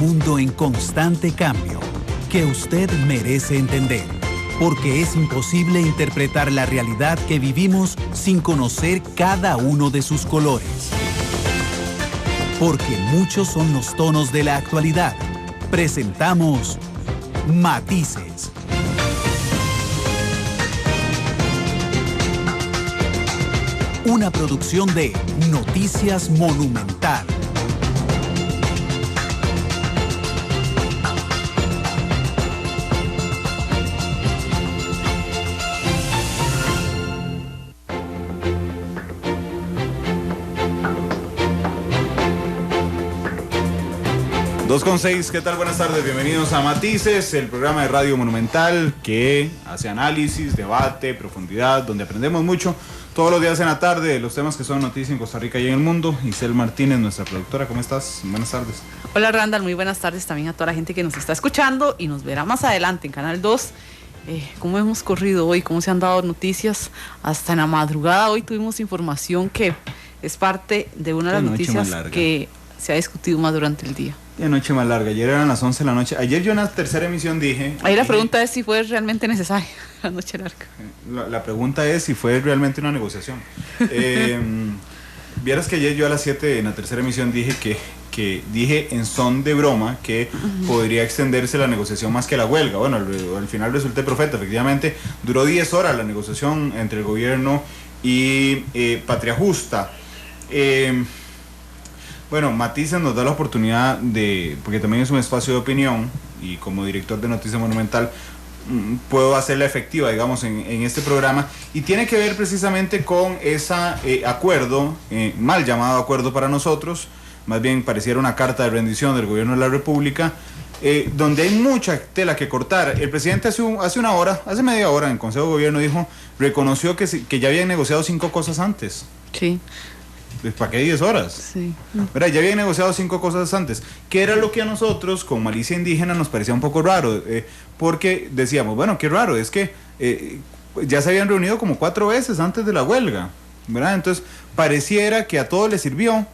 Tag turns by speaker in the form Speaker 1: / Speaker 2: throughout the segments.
Speaker 1: mundo en constante cambio que usted merece entender, porque es imposible interpretar la realidad que vivimos sin conocer cada uno de sus colores. Porque muchos son los tonos de la actualidad. Presentamos Matices. Una producción de Noticias Monumental.
Speaker 2: Dos con seis, ¿qué tal? Buenas tardes, bienvenidos a Matices, el programa de Radio Monumental que hace análisis, debate, profundidad, donde aprendemos mucho todos los días en la tarde de los temas que son noticia en Costa Rica y en el mundo. Isel Martínez, nuestra productora, ¿cómo estás? Buenas tardes.
Speaker 3: Hola Randall, muy buenas tardes también a toda la gente que nos está escuchando y nos verá más adelante en Canal 2. ¿Cómo hemos corrido hoy? ¿Cómo se han dado noticias? Hasta en la madrugada hoy tuvimos información que es parte de una de las noticias que se ha discutido más durante el día.
Speaker 2: Qué noche más larga, ayer eran las 11 de la noche. Ayer yo en la tercera emisión dije...
Speaker 3: Ahí la pregunta es si fue realmente necesaria la noche larga.
Speaker 2: La pregunta es si fue realmente una negociación. Vieras que ayer yo a las 7 en la tercera emisión dije que dije en son de broma que podría extenderse la negociación más que la huelga. Bueno, al final resulté profeta, efectivamente. Duró 10 horas la negociación entre el gobierno y Patria Justa. Bueno, Matices nos da la oportunidad de, porque también es un espacio de opinión y como director de Noticias Monumental puedo hacerla efectiva, digamos, en este programa, y tiene que ver precisamente con ese acuerdo, mal llamado acuerdo para nosotros, más bien pareciera una carta de rendición del gobierno de la República, donde hay mucha tela que cortar. El presidente hace media hora en el Consejo de Gobierno reconoció que ya habían negociado 5 cosas antes.
Speaker 3: Sí.
Speaker 2: ¿Para qué 10 horas?
Speaker 3: Sí.
Speaker 2: Mira, ya habían negociado 5 cosas antes, que era lo que a nosotros, con malicia indígena, nos parecía un poco raro, porque decíamos, bueno, qué raro, es que ya se habían reunido como 4 veces antes de la huelga, ¿verdad? Entonces, pareciera que a todos les sirvió,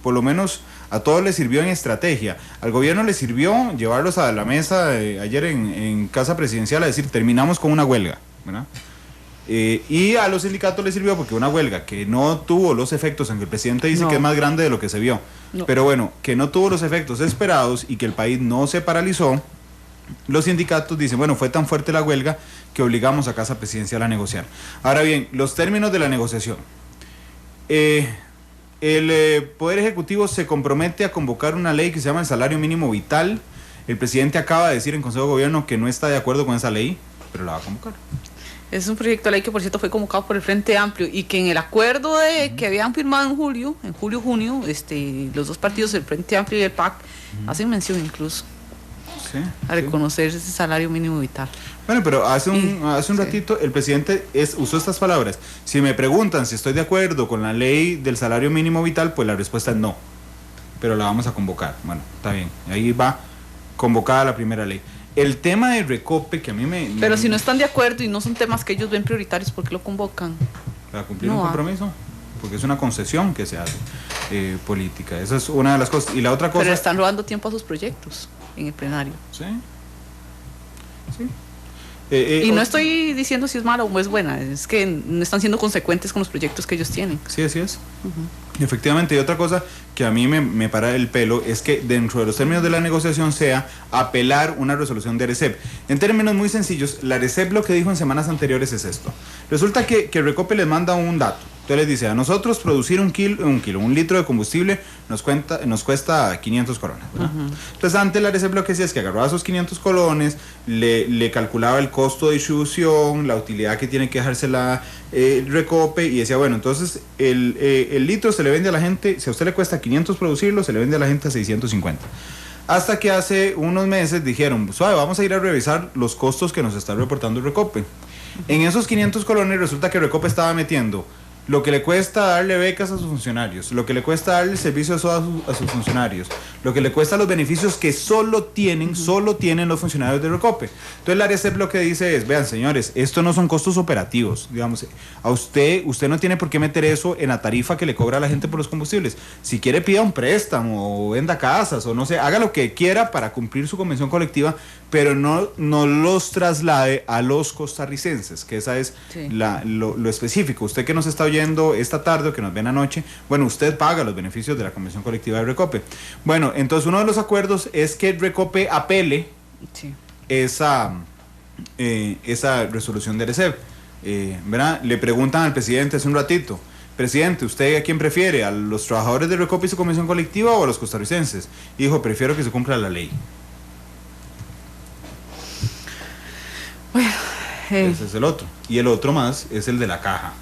Speaker 2: por lo menos a todos les sirvió en estrategia. Al gobierno le sirvió llevarlos a la mesa ayer en Casa Presidencial a decir, terminamos con una huelga, ¿verdad? Y a los sindicatos les sirvió porque una huelga que no tuvo los efectos, aunque el presidente dice que es más grande de lo que se vio, pero bueno, que no tuvo los efectos esperados y que el país no se paralizó, los sindicatos dicen, bueno, fue tan fuerte la huelga que obligamos a Casa Presidencial a negociar. Ahora bien, los términos de la negociación. El Poder Ejecutivo se compromete a convocar una ley que se llama el salario mínimo vital. El presidente acaba de decir en Consejo de Gobierno que no está de acuerdo con esa ley, pero la va a convocar.
Speaker 3: Es un proyecto de ley que, por cierto, fue convocado por el Frente Amplio y que en el acuerdo que habían firmado en julio, junio, los dos partidos, el Frente Amplio y el PAC, hacen mención incluso a reconocer ese salario mínimo vital.
Speaker 2: Bueno, pero hace un ratito el presidente usó estas palabras. Si me preguntan si estoy de acuerdo con la ley del salario mínimo vital, pues la respuesta es no. Pero la vamos a convocar. Bueno, está bien. Ahí va convocada la primera ley. El tema de Recope, que a mí
Speaker 3: Pero si no están de acuerdo y no son temas que ellos ven prioritarios, ¿por qué lo convocan?
Speaker 2: Para cumplir un compromiso, porque es una concesión que se hace política. Esa es una de las cosas. Y la otra cosa...
Speaker 3: Pero están robando tiempo a sus proyectos en el plenario.
Speaker 2: Sí.
Speaker 3: Y no estoy diciendo si es mala o es buena, es que no están siendo consecuentes con los proyectos que ellos tienen.
Speaker 2: Sí, así es. Efectivamente, y otra cosa que a mí me para el pelo es que dentro de los términos de la negociación sea apelar una resolución de ARECEP. En términos muy sencillos, la ARECEP lo que dijo en semanas anteriores es esto. Resulta que Recope les manda un dato. Entonces les dice, a nosotros producir un litro de combustible nos cuesta 500 colones, ¿verdad? Entonces antes la ARECEP lo que decía es que agarraba esos 500 colones, le calculaba el costo de distribución, la utilidad que tiene que dejarse la Recope, y decía, bueno, entonces el litro se le vende a la gente, si a usted le cuesta 500 producirlo, se le vende a la gente a 650. Hasta que hace unos meses dijeron, suave, vamos a ir a revisar los costos que nos está reportando Recope. En esos 500 colones resulta que Recope estaba metiendo lo que le cuesta darle becas a sus funcionarios, lo que le cuesta darle servicio a sus funcionarios, lo que le cuesta los beneficios que solo tienen los funcionarios de Recope. Entonces el área CEP lo que dice es, vean señores, esto no son costos operativos, digamos, a usted no tiene por qué meter eso en la tarifa que le cobra a la gente por los combustibles. Si quiere pida un préstamo o venda casas o no sé, haga lo que quiera para cumplir su convención colectiva, pero no los traslade a los costarricenses, que esa es lo específico. Usted que nos está oyendo esta tarde o que nos ven anoche, bueno, usted paga los beneficios de la convención colectiva de Recope. Bueno, entonces uno de los acuerdos es que Recope apele esa resolución del ERECEP. ¿Verdad? Le preguntan al presidente hace un ratito, presidente, ¿usted a quién prefiere? ¿A los trabajadores de Recope y su convención colectiva o a los costarricenses? Y dijo, prefiero que se cumpla la ley.
Speaker 3: Bueno,
Speaker 2: ese es el otro. Y el otro más es el de la caja.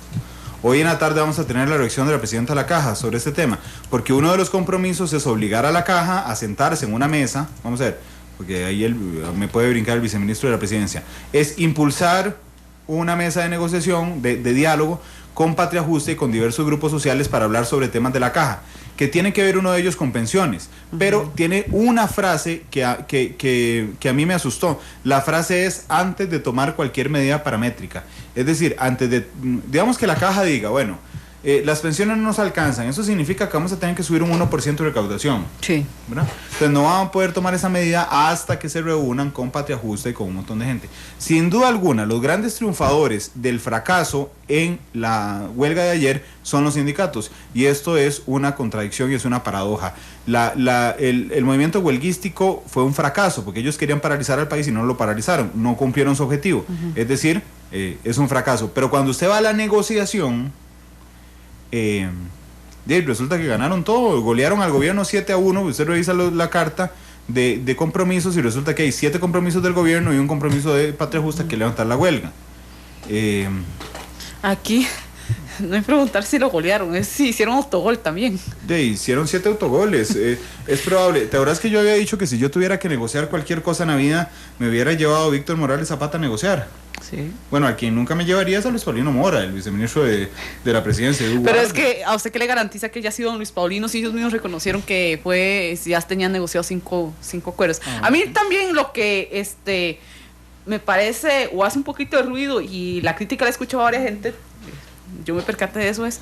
Speaker 2: Hoy en la tarde vamos a tener la reacción de la presidenta de la caja sobre este tema, porque uno de los compromisos es obligar a la caja a sentarse en una mesa, vamos a ver, porque ahí me puede brincar el viceministro de la presidencia, es impulsar una mesa de negociación, de diálogo con Patria Justa y con diversos grupos sociales para hablar sobre temas de la caja, que tiene que ver uno de ellos con pensiones, pero tiene una frase que a mí me asustó. La frase es antes de tomar cualquier medida paramétrica, es decir, antes de, digamos que la caja diga, bueno, las pensiones no nos alcanzan, eso significa que vamos a tener que subir un 1% de recaudación.
Speaker 3: Sí.
Speaker 2: ¿Verdad? Entonces no van a poder tomar esa medida hasta que se reúnan con Patria Justa y con un montón de gente. Sin duda alguna, los grandes triunfadores del fracaso en la huelga de ayer son los sindicatos, y esto es una contradicción y es una paradoja. El movimiento huelguístico fue un fracaso porque ellos querían paralizar al país y no lo paralizaron, no cumplieron su objetivo. Es decir, es un fracaso. Pero cuando usted va a la negociación, resulta que ganaron todo, golearon al gobierno 7-1. Usted revisa la carta de compromisos y resulta que hay 7 compromisos del gobierno y un compromiso de Patria Justa que levantar la huelga.
Speaker 3: Aquí no hay que preguntar si lo golearon, es si hicieron autogol también.
Speaker 2: Hicieron 7 autogoles. Es probable. ¿Te acuerdas que yo había dicho que si yo tuviera que negociar cualquier cosa en la vida, me hubiera llevado Víctor Morales Zapata a negociar?
Speaker 3: Sí.
Speaker 2: Bueno, a quien nunca me llevaría es a Luis Paulino Mora, el viceministro de la presidencia.
Speaker 3: Pero es que, ¿a usted qué le garantiza que ya ha sido don Luis Paulino si ellos mismos reconocieron que ya tenían negociado 5 acuerdos? A mí también lo que me parece o hace un poquito de ruido, y la crítica la he escuchado a varias gente, yo me percaté de eso, es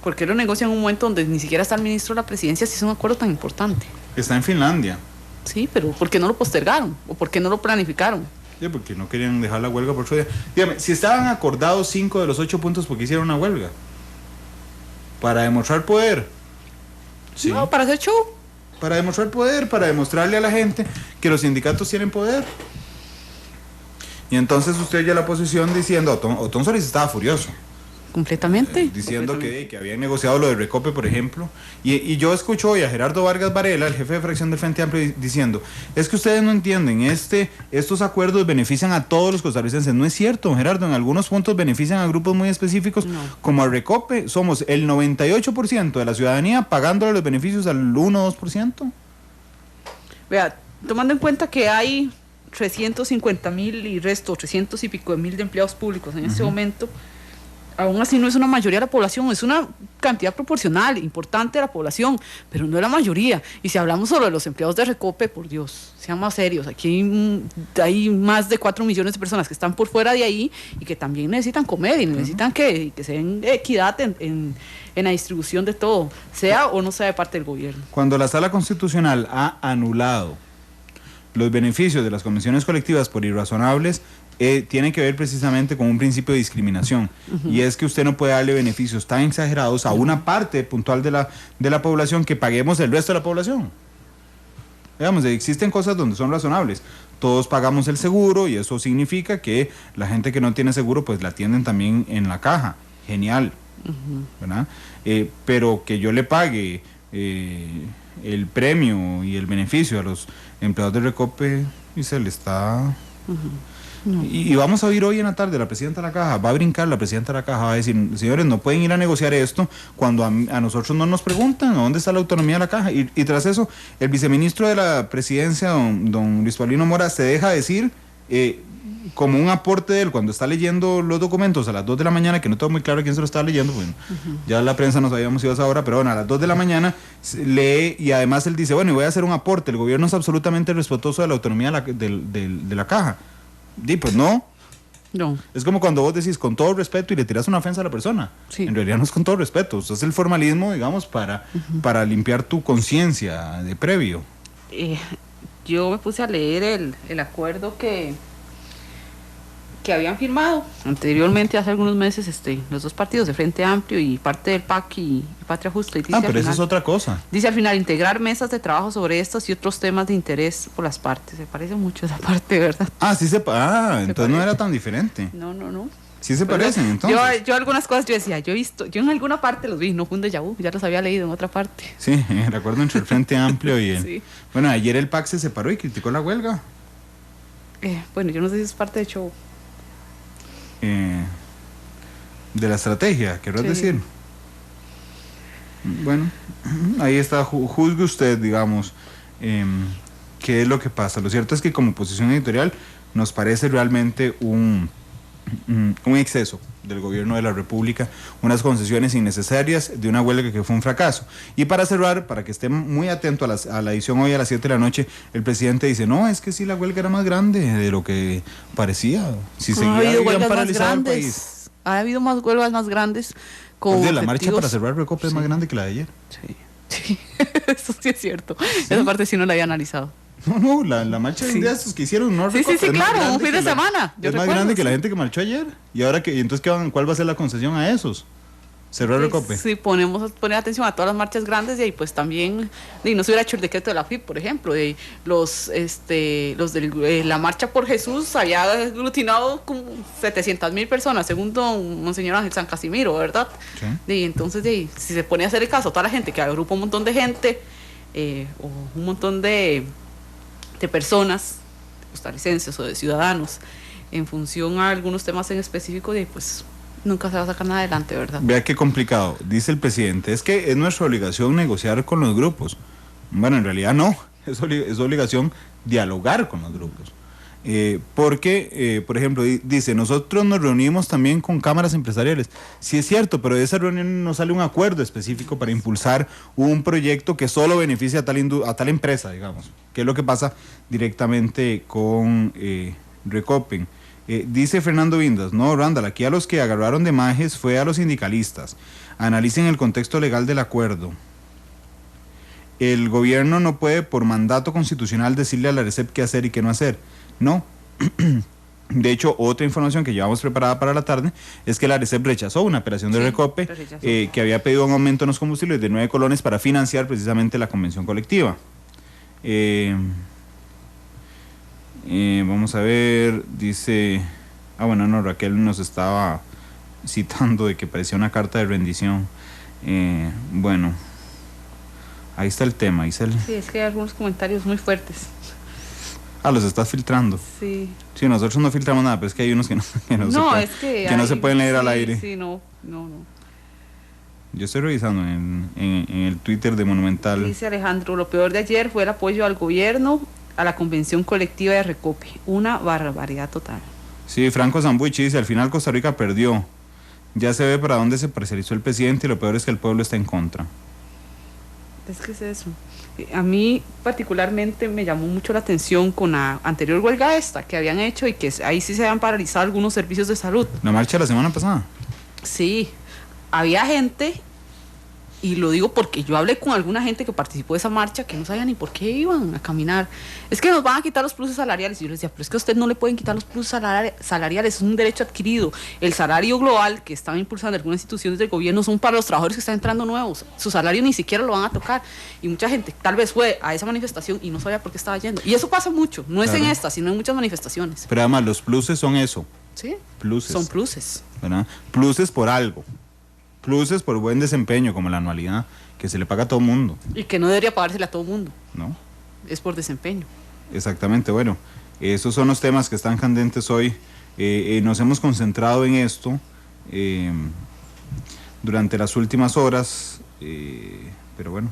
Speaker 3: ¿por qué lo negocian en un momento donde ni siquiera está el ministro de la presidencia si es un acuerdo tan importante?
Speaker 2: Está en Finlandia.
Speaker 3: Sí, pero ¿por qué no lo postergaron? ¿O por qué no lo planificaron?
Speaker 2: Sí, porque no querían dejar la huelga por otro día. Dígame, si estaban acordados 5 de los 8 puntos, ¿por qué hicieron una huelga? Para demostrar poder.
Speaker 3: Sí. No, para hacer show.
Speaker 2: Para demostrar poder, para demostrarle a la gente que los sindicatos tienen poder. Y entonces usted ya la posición diciendo, Otón Solís estaba furioso.
Speaker 3: Completamente.
Speaker 2: Diciendo que habían negociado lo de Recope, por ejemplo. Y yo escucho hoy a Gerardo Vargas Varela, el jefe de fracción del Frente Amplio, diciendo, es que ustedes no entienden, estos acuerdos benefician a todos los costarricenses. No es cierto, Gerardo, en algunos puntos benefician a grupos muy específicos, como a Recope. Somos el 98% de la ciudadanía pagándole los beneficios al 1-2%.
Speaker 3: Vea, tomando en cuenta que hay 350,000 y resto, 300 y pico de mil de empleados públicos en este momento, aún así no es una mayoría de la población, es una cantidad proporcional, importante de la población, pero no es la mayoría. Y si hablamos solo de los empleados de Recope, por Dios, sean más serios. Aquí hay más de 4 millones de personas que están por fuera de ahí y que también necesitan comer y necesitan que se den equidad en la distribución de todo, sea o no sea de parte del gobierno.
Speaker 2: Cuando la Sala Constitucional ha anulado los beneficios de las convenciones colectivas por irrazonables, tiene que ver precisamente con un principio de discriminación, y es que usted no puede darle beneficios tan exagerados a una parte puntual de la población que paguemos el resto de la población. Digamos, existen cosas donde son razonables. Todos pagamos el seguro y eso significa que la gente que no tiene seguro pues la atienden también en la caja. Genial, ¿verdad? Pero que yo le pague el premio y el beneficio a los empleados de Recope y se le está... No. Y vamos a oír hoy en la tarde la presidenta de la caja, va a brincar la presidenta de la caja, va a decir, señores, no pueden ir a negociar esto cuando a nosotros no nos preguntan dónde está la autonomía de la caja. Y tras eso, el viceministro de la presidencia, don Luis Paulino Mora, se deja decir, como un aporte de él cuando está leyendo los documentos a las 2 de la mañana, que no tengo muy claro quién se lo estaba leyendo, bueno, ya la prensa nos habíamos ido a esa hora, pero bueno, a las 2 de la mañana lee y además él dice, bueno, y voy a hacer un aporte, el gobierno es absolutamente respetuoso de la autonomía de la caja. Y pues no.
Speaker 3: No.
Speaker 2: Es como cuando vos decís con todo respeto y le tiras una ofensa a la persona.
Speaker 3: Sí.
Speaker 2: En realidad no es con todo respeto, es el formalismo, digamos, para limpiar tu conciencia de previo.
Speaker 3: Yo me puse a leer el acuerdo que habían firmado anteriormente, hace algunos meses, los dos partidos de Frente Amplio y parte del PAC y Patria Justa. Y dice
Speaker 2: pero eso es otra cosa.
Speaker 3: Dice al final, integrar mesas de trabajo sobre estos y otros temas de interés por las partes. Se parece mucho esa parte, ¿verdad?
Speaker 2: Entonces
Speaker 3: parece.
Speaker 2: No era tan diferente.
Speaker 3: No.
Speaker 2: Sí se parecen, entonces.
Speaker 3: Yo algunas cosas yo decía, yo en alguna parte los vi, no fue un déjà vu, ya los había leído en otra parte.
Speaker 2: Sí, el acuerdo entre el Frente Amplio y el...
Speaker 3: Sí.
Speaker 2: Bueno, ayer el PAC se separó y criticó la huelga.
Speaker 3: Bueno, yo no sé si es parte de show.
Speaker 2: De la estrategia, ¿querrás
Speaker 3: Sí.
Speaker 2: decir? Bueno, ahí está, juzgue usted, digamos, qué es lo que pasa. Lo cierto es que como posición editorial nos parece realmente un exceso del gobierno de la República, unas concesiones innecesarias de una huelga que fue un fracaso. Y para cerrar, para que esté muy atento a la edición hoy a las 7 de la noche, el presidente dice, no, es que sí, la huelga era más grande de lo que parecía. Si seguía, habían paralizado el país.
Speaker 3: Ha habido más huelgas más grandes.
Speaker 2: La marcha para cerrar Recope es más grande que la de ayer.
Speaker 3: Sí. Eso sí es cierto. ¿Sí? Esa parte sí no la había analizado.
Speaker 2: No, la marcha de estos que hicieron, no
Speaker 3: Sí, claro, un fin de semana.
Speaker 2: Es más grande que la gente que marchó ayer. Y ahora entonces ¿cuál va a ser la concesión a esos? Cerrar Recope.
Speaker 3: Sí, poner atención a todas las marchas grandes y ahí pues también, y no se hubiera hecho el decreto de la FIP, por ejemplo, de los de la marcha por Jesús había aglutinado como 700,000 personas, según don Monseñor Ángel San Casimiro, ¿verdad? Sí. Y entonces, si se pone a hacer el caso a toda la gente que agrupa un montón de gente, o un montón de personas, costarricenses o de ciudadanos, en función a algunos temas en específico, y pues nunca se va a sacar nada adelante, ¿verdad?
Speaker 2: Vea qué complicado, dice el presidente, es que es nuestra obligación negociar con los grupos. Bueno, en realidad no, es obligación dialogar con los grupos. Porque, por ejemplo, dice, nosotros nos reunimos también con cámaras empresariales. Sí es cierto, pero de esa reunión no sale un acuerdo específico para impulsar un proyecto que solo beneficie a tal empresa, digamos, que es lo que pasa directamente con Recopen. Dice Fernando Vindas, no, Randall, aquí a los que agarraron de majes fue a los sindicalistas. Analicen el contexto legal del acuerdo. El gobierno no puede por mandato constitucional decirle a la ARECEP qué hacer y qué no hacer. No. De hecho, otra información que llevamos preparada para la tarde es que la ARECEP rechazó una operación de Recope que había pedido un aumento en los combustibles de 9 colones para financiar precisamente la convención colectiva. Vamos a ver, dice... Raquel nos estaba citando de que parecía una carta de rendición. Bueno, ahí está el tema.
Speaker 3: Sí, es que hay algunos comentarios muy fuertes.
Speaker 2: Los estás filtrando.
Speaker 3: Sí.
Speaker 2: Sí, nosotros no filtramos nada, pero es que hay unos que no se pueden leer al aire.
Speaker 3: Sí, no.
Speaker 2: Yo estoy revisando en el Twitter de Monumental.
Speaker 3: Dice Alejandro, lo peor de ayer fue el apoyo al gobierno a la convención colectiva de Recope. Una barbaridad total.
Speaker 2: Sí, Franco Zambuchi dice, al final Costa Rica perdió. Ya se ve para dónde se parcializó el presidente y lo peor es que el pueblo está en contra.
Speaker 3: Es que es eso. A mí particularmente me llamó mucho la atención con la anterior huelga que habían hecho y que ahí sí se habían paralizado algunos servicios de salud.
Speaker 2: ¿La marcha de la semana pasada?
Speaker 3: Sí, había gente, y lo digo porque yo hablé con alguna gente que participó de esa marcha que no sabía ni por qué iban a caminar. Es que nos van a quitar los pluses salariales. Y yo les decía, pero es que a usted no le pueden quitar los pluses salariales, es un derecho adquirido. El salario global que están impulsando algunas instituciones del gobierno son para los trabajadores que están entrando nuevos. Su salario ni siquiera lo van a tocar. Y mucha gente tal vez fue a esa manifestación y no sabía por qué estaba yendo. Y eso pasa mucho, no es en esta, sino en muchas manifestaciones.
Speaker 2: Pero además los pluses son eso.
Speaker 3: Sí,
Speaker 2: pluses.
Speaker 3: Son pluses.
Speaker 2: ¿Verdad? Pluses por algo. Pluses por buen desempeño, como la anualidad, que se le paga a todo mundo.
Speaker 3: Y que no debería pagársela a todo mundo.
Speaker 2: No.
Speaker 3: Es por desempeño.
Speaker 2: Exactamente, bueno, esos son los temas que están candentes hoy. Nos hemos concentrado en esto durante las últimas horas, pero bueno,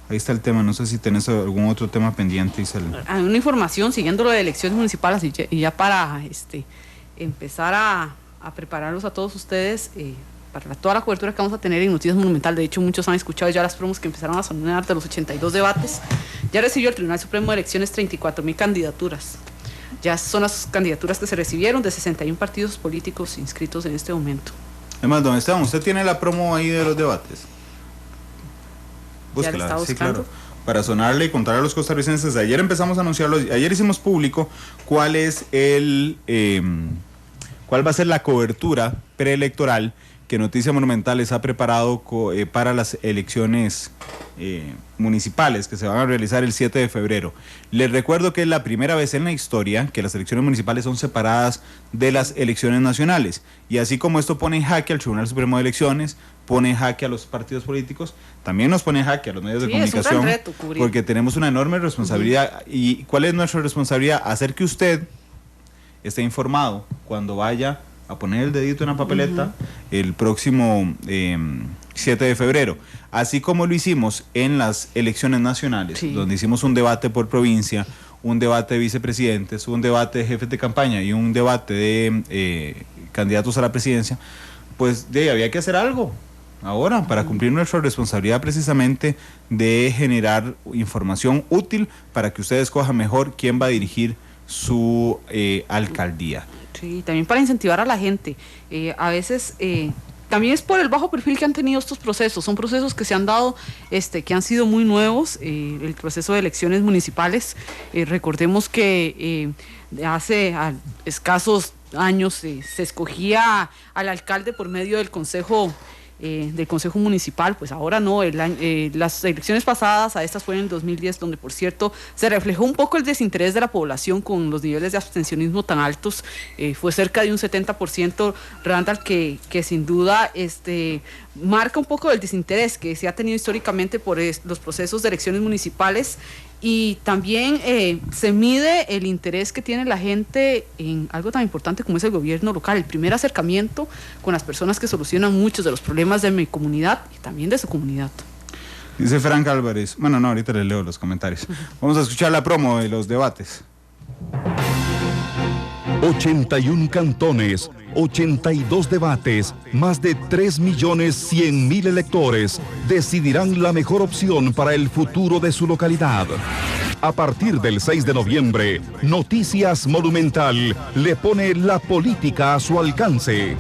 Speaker 2: ahí está el tema. No sé si tenés algún otro tema pendiente, Isabel.
Speaker 3: Hay una información siguiendo lo de elecciones municipales y ya para empezar a prepararlos a todos ustedes para toda la cobertura que vamos a tener en Noticias Monumental. De hecho, muchos han escuchado ya las promos que empezaron a sonar de los 82 debates. Ya recibió el Tribunal Supremo de Elecciones 34,000 candidaturas. Ya son las candidaturas que se recibieron de 61 partidos políticos inscritos en este momento.
Speaker 2: Además, don Esteban, ¿usted tiene la promo ahí de los debates? Búsquela.
Speaker 3: Ya la está buscando.
Speaker 2: Sí, claro. Para sonarle y contar a los costarricenses. Ayer empezamos a anunciarlo, ayer hicimos público cuál es cuál va a ser la cobertura preelectoral que Noticias Monumentales ha preparado para las elecciones municipales que se van a realizar el 7 de febrero. Les recuerdo que es la primera vez en la historia que las elecciones municipales son separadas de las elecciones nacionales. Y así como esto pone en jaque al Tribunal Supremo de Elecciones, pone en jaque a los partidos políticos, también nos pone en jaque a los medios de comunicación,
Speaker 3: es un gran reto cubrir,
Speaker 2: porque tenemos una enorme responsabilidad. ¿Y cuál es nuestra responsabilidad? Hacer que usted esté informado cuando vaya a poner el dedito en la papeleta el próximo 7 de febrero, así como lo hicimos en las elecciones nacionales, donde hicimos un debate por provincia, un debate de vicepresidentes, un debate de jefes de campaña y un debate de candidatos a la presidencia. Pues había que hacer algo ahora para cumplir nuestra responsabilidad precisamente de generar información útil para que usted escoja mejor quién va a dirigir su alcaldía. Sí,
Speaker 3: también para incentivar a la gente. A veces también es por el bajo perfil que han tenido estos procesos. Son procesos que se han dado, que han sido muy nuevos. El proceso de elecciones municipales, recordemos que hace escasos años se escogía al alcalde por medio del consejo municipal. Pues ahora no. Las elecciones pasadas, a estas fueron en el 2010, donde por cierto se reflejó un poco el desinterés de la población con los niveles de abstencionismo tan altos. Fue cerca de un 70%, Randall, que sin duda marca un poco el desinterés que se ha tenido históricamente por los procesos de elecciones municipales. Y también se mide el interés que tiene la gente en algo tan importante como es el gobierno local, el primer acercamiento con las personas que solucionan muchos de los problemas de mi comunidad y también de su comunidad.
Speaker 2: Dice Frank Álvarez, bueno, no, ahorita les leo los comentarios. Vamos a escuchar la promo de los debates.
Speaker 4: 81 cantones, 82 debates, más de 3.100.000 electores decidirán la mejor opción para el futuro de su localidad. A partir del 6 de noviembre, Noticias Monumental le pone la política a su alcance.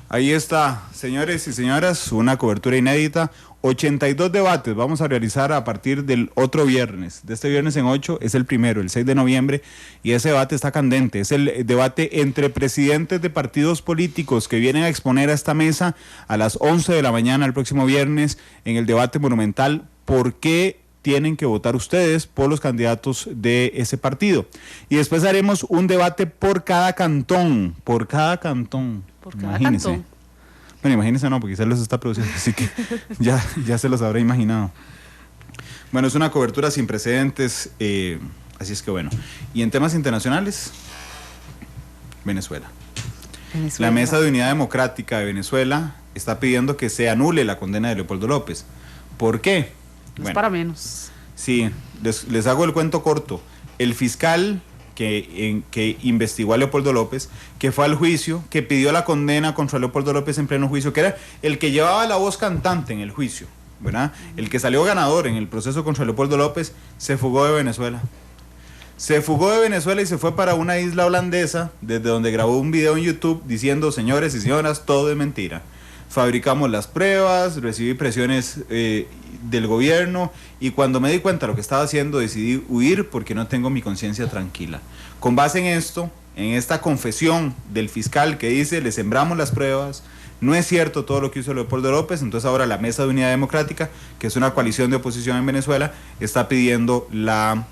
Speaker 2: Ahí está, señores y señoras, una cobertura inédita. 82 debates vamos a realizar a partir del otro viernes. De este viernes en 8 es el primero, el 6 de noviembre, y ese debate está candente. Es el debate entre presidentes de partidos políticos que vienen a exponer a esta mesa a las 11 de la mañana el próximo viernes en el debate monumental. ¿Por qué tienen que votar ustedes por los candidatos de ese partido? Y después haremos un debate por cada cantón. Por cada cantón. Imagínense. Cantón. Bueno, imagínense no, porque quizás los está produciendo, así que ya se los habrá imaginado. Bueno, es una cobertura sin precedentes, así es que bueno. Y en temas internacionales, Venezuela. La Mesa de Unidad Democrática de Venezuela está pidiendo que se anule la condena de Leopoldo López. ¿Por qué?
Speaker 3: Es para menos.
Speaker 2: Sí, les hago el cuento corto. El fiscal que investigó a Leopoldo López, que fue al juicio, que pidió la condena contra Leopoldo López en pleno juicio, que era el que llevaba la voz cantante en el juicio, ¿verdad? El que salió ganador en el proceso contra Leopoldo López, se fugó de Venezuela. Se fugó de Venezuela y se fue para una isla holandesa, desde donde grabó un video en YouTube diciendo: señores y señoras, todo es mentira. Fabricamos las pruebas, recibí presiones del gobierno, y cuando me di cuenta de lo que estaba haciendo, decidí huir porque no tengo mi conciencia tranquila. Con base en esto, en esta confesión del fiscal que dice: le sembramos las pruebas, no es cierto todo lo que hizo Leopoldo López, entonces ahora la Mesa de Unidad Democrática, que es una coalición de oposición en Venezuela, está pidiendo la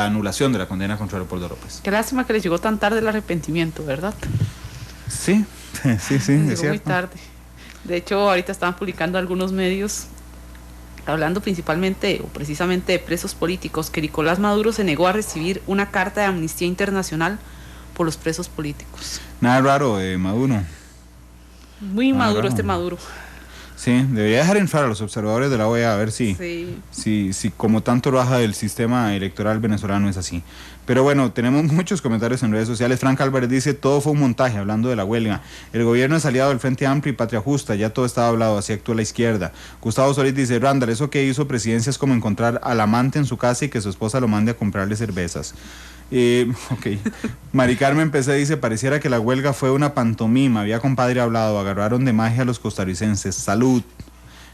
Speaker 2: anulación de la condena contra Leopoldo López.
Speaker 3: Qué lástima que les llegó tan tarde el arrepentimiento, ¿verdad?
Speaker 2: Sí, sí, es cierto.
Speaker 3: Muy tarde. De hecho, ahorita estaban publicando algunos medios hablando principalmente o precisamente de presos políticos, que Nicolás Maduro se negó a recibir una carta de Amnistía Internacional por los presos políticos.
Speaker 2: Nada raro de Maduro.
Speaker 3: Muy maduro este Maduro.
Speaker 2: Sí, debería dejar entrar a los observadores de la OEA a ver si como tanto baja del sistema electoral venezolano es así. Pero bueno, tenemos muchos comentarios en redes sociales. Frank Álvarez dice, todo fue un montaje, hablando de la huelga. El gobierno es aliado del Frente Amplio y Patria Justa, ya todo estaba hablado, así actúa la izquierda. Gustavo Solís dice, Randall, eso que hizo Presidencia es como encontrar al amante en su casa y que su esposa lo mande a comprarle cervezas. Ok. Mari Carmen PC dice, pareciera que la huelga fue una pantomima, había compadre hablado, agarraron de magia a los costarricenses, salud.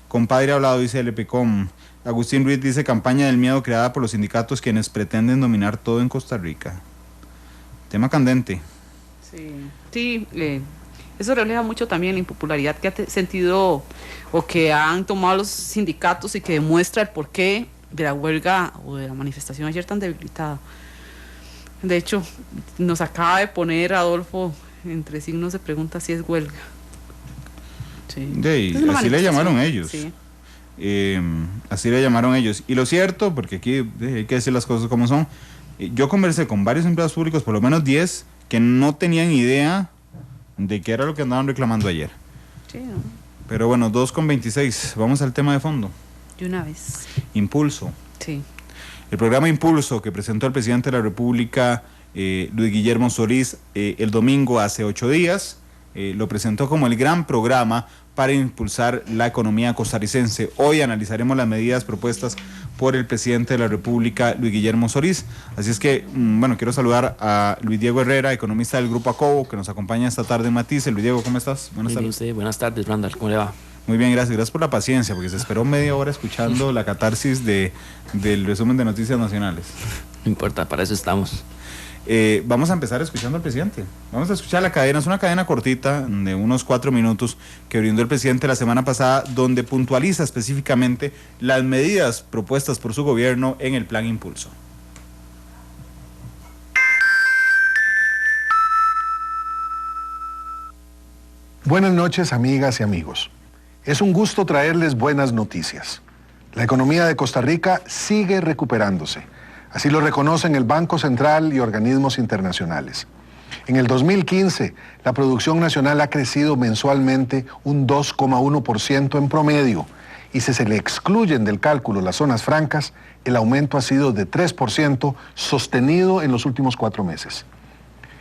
Speaker 2: Compadre hablado, dice LPCOM. Agustín Ruiz dice, campaña del miedo creada por los sindicatos quienes pretenden dominar todo en Costa Rica. Tema candente.
Speaker 3: Sí, eso refleja mucho también la impopularidad que ha sentido o que han tomado los sindicatos y que demuestra el porqué de la huelga o de la manifestación ayer tan debilitada. De hecho, nos acaba de poner Adolfo entre signos de pregunta si es huelga. Sí.
Speaker 2: Así le llamaron ellos.
Speaker 3: Sí.
Speaker 2: Así le llamaron ellos. Y lo cierto, porque aquí hay que decir las cosas como son, yo conversé con varios empleados públicos, por lo menos 10, que no tenían idea de qué era lo que andaban reclamando ayer.
Speaker 3: Sí, ¿no?
Speaker 2: Pero bueno, 2:26, vamos al tema de fondo.
Speaker 3: De una vez.
Speaker 2: Impulso.
Speaker 3: Sí.
Speaker 2: El programa Impulso que presentó el presidente de la República, Luis Guillermo Solís, el domingo hace 8 días, lo presentó como el gran programa para impulsar la economía costarricense. Hoy analizaremos las medidas propuestas por el presidente de la República, Luis Guillermo Solís. Así es que, bueno, quiero saludar a Luis Diego Herrera, economista del Grupo Acobo, que nos acompaña esta tarde en Matices. Luis Diego, ¿cómo estás?
Speaker 5: Buenas tardes. Usted. Buenas tardes, Randall, ¿cómo le va?
Speaker 2: Muy bien, gracias. Gracias por la paciencia, porque se esperó media hora escuchando la catarsis del resumen de noticias nacionales.
Speaker 5: No importa, para eso estamos.
Speaker 2: Vamos a empezar escuchando al presidente. Vamos a escuchar la cadena, es una cadena cortita de unos 4 minutos que brindó el presidente la semana pasada, donde puntualiza específicamente las medidas propuestas por su gobierno en el Plan Impulso.
Speaker 6: Buenas noches, amigas y amigos. Es un gusto traerles buenas noticias. La economía de Costa Rica sigue recuperándose. Así lo reconocen el Banco Central y organismos internacionales. En el 2015, la producción nacional ha crecido mensualmente un 2,1% en promedio, y si se le excluyen del cálculo las zonas francas, el aumento ha sido de 3%, sostenido en los últimos 4 meses.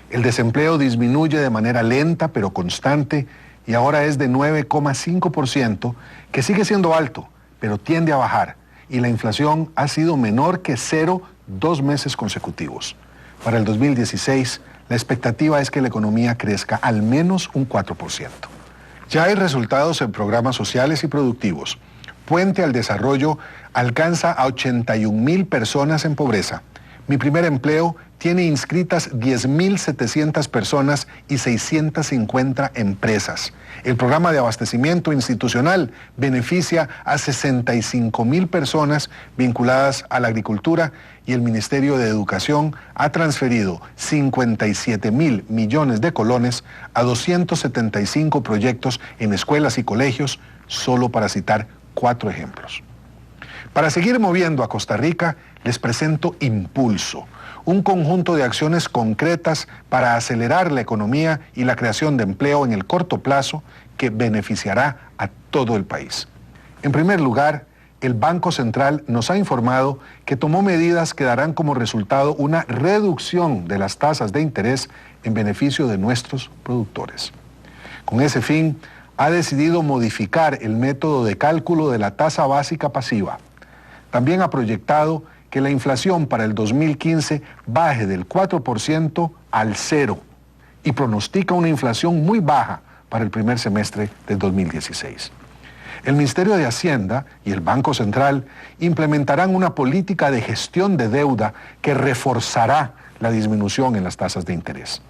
Speaker 6: El desempleo disminuye de manera lenta pero constante y ahora es de 9,5%, que sigue siendo alto, pero tiende a bajar, y la inflación ha sido menor que 0 2 meses consecutivos. Para el 2016, la expectativa es que la economía crezca al menos un 4%. Ya hay resultados en programas sociales y productivos. Puente al Desarrollo alcanza a 81,000 personas en pobreza. Mi Primer Empleo tiene inscritas 10,700 personas y 650 empresas. El programa de abastecimiento institucional beneficia a 65,000 personas vinculadas a la agricultura, y el Ministerio de Educación ha transferido 57,000 millones de colones a 275 proyectos en escuelas y colegios, solo para citar 4 ejemplos. Para seguir moviendo a Costa Rica, les presento Impulso, un conjunto de acciones concretas para acelerar la economía y la creación de empleo en el corto plazo que beneficiará a todo el país. En primer lugar, el Banco Central nos ha informado que tomó medidas que darán como resultado una reducción de las tasas de interés en beneficio de nuestros productores. Con ese fin, ha decidido modificar el método de cálculo de la tasa básica pasiva. También ha proyectado que la inflación para el 2015 baje del 4% al 0% y pronostica una inflación muy baja para el primer semestre del 2016. El Ministerio de Hacienda y el Banco Central implementarán una política de gestión de deuda que reforzará la disminución en las tasas de interés.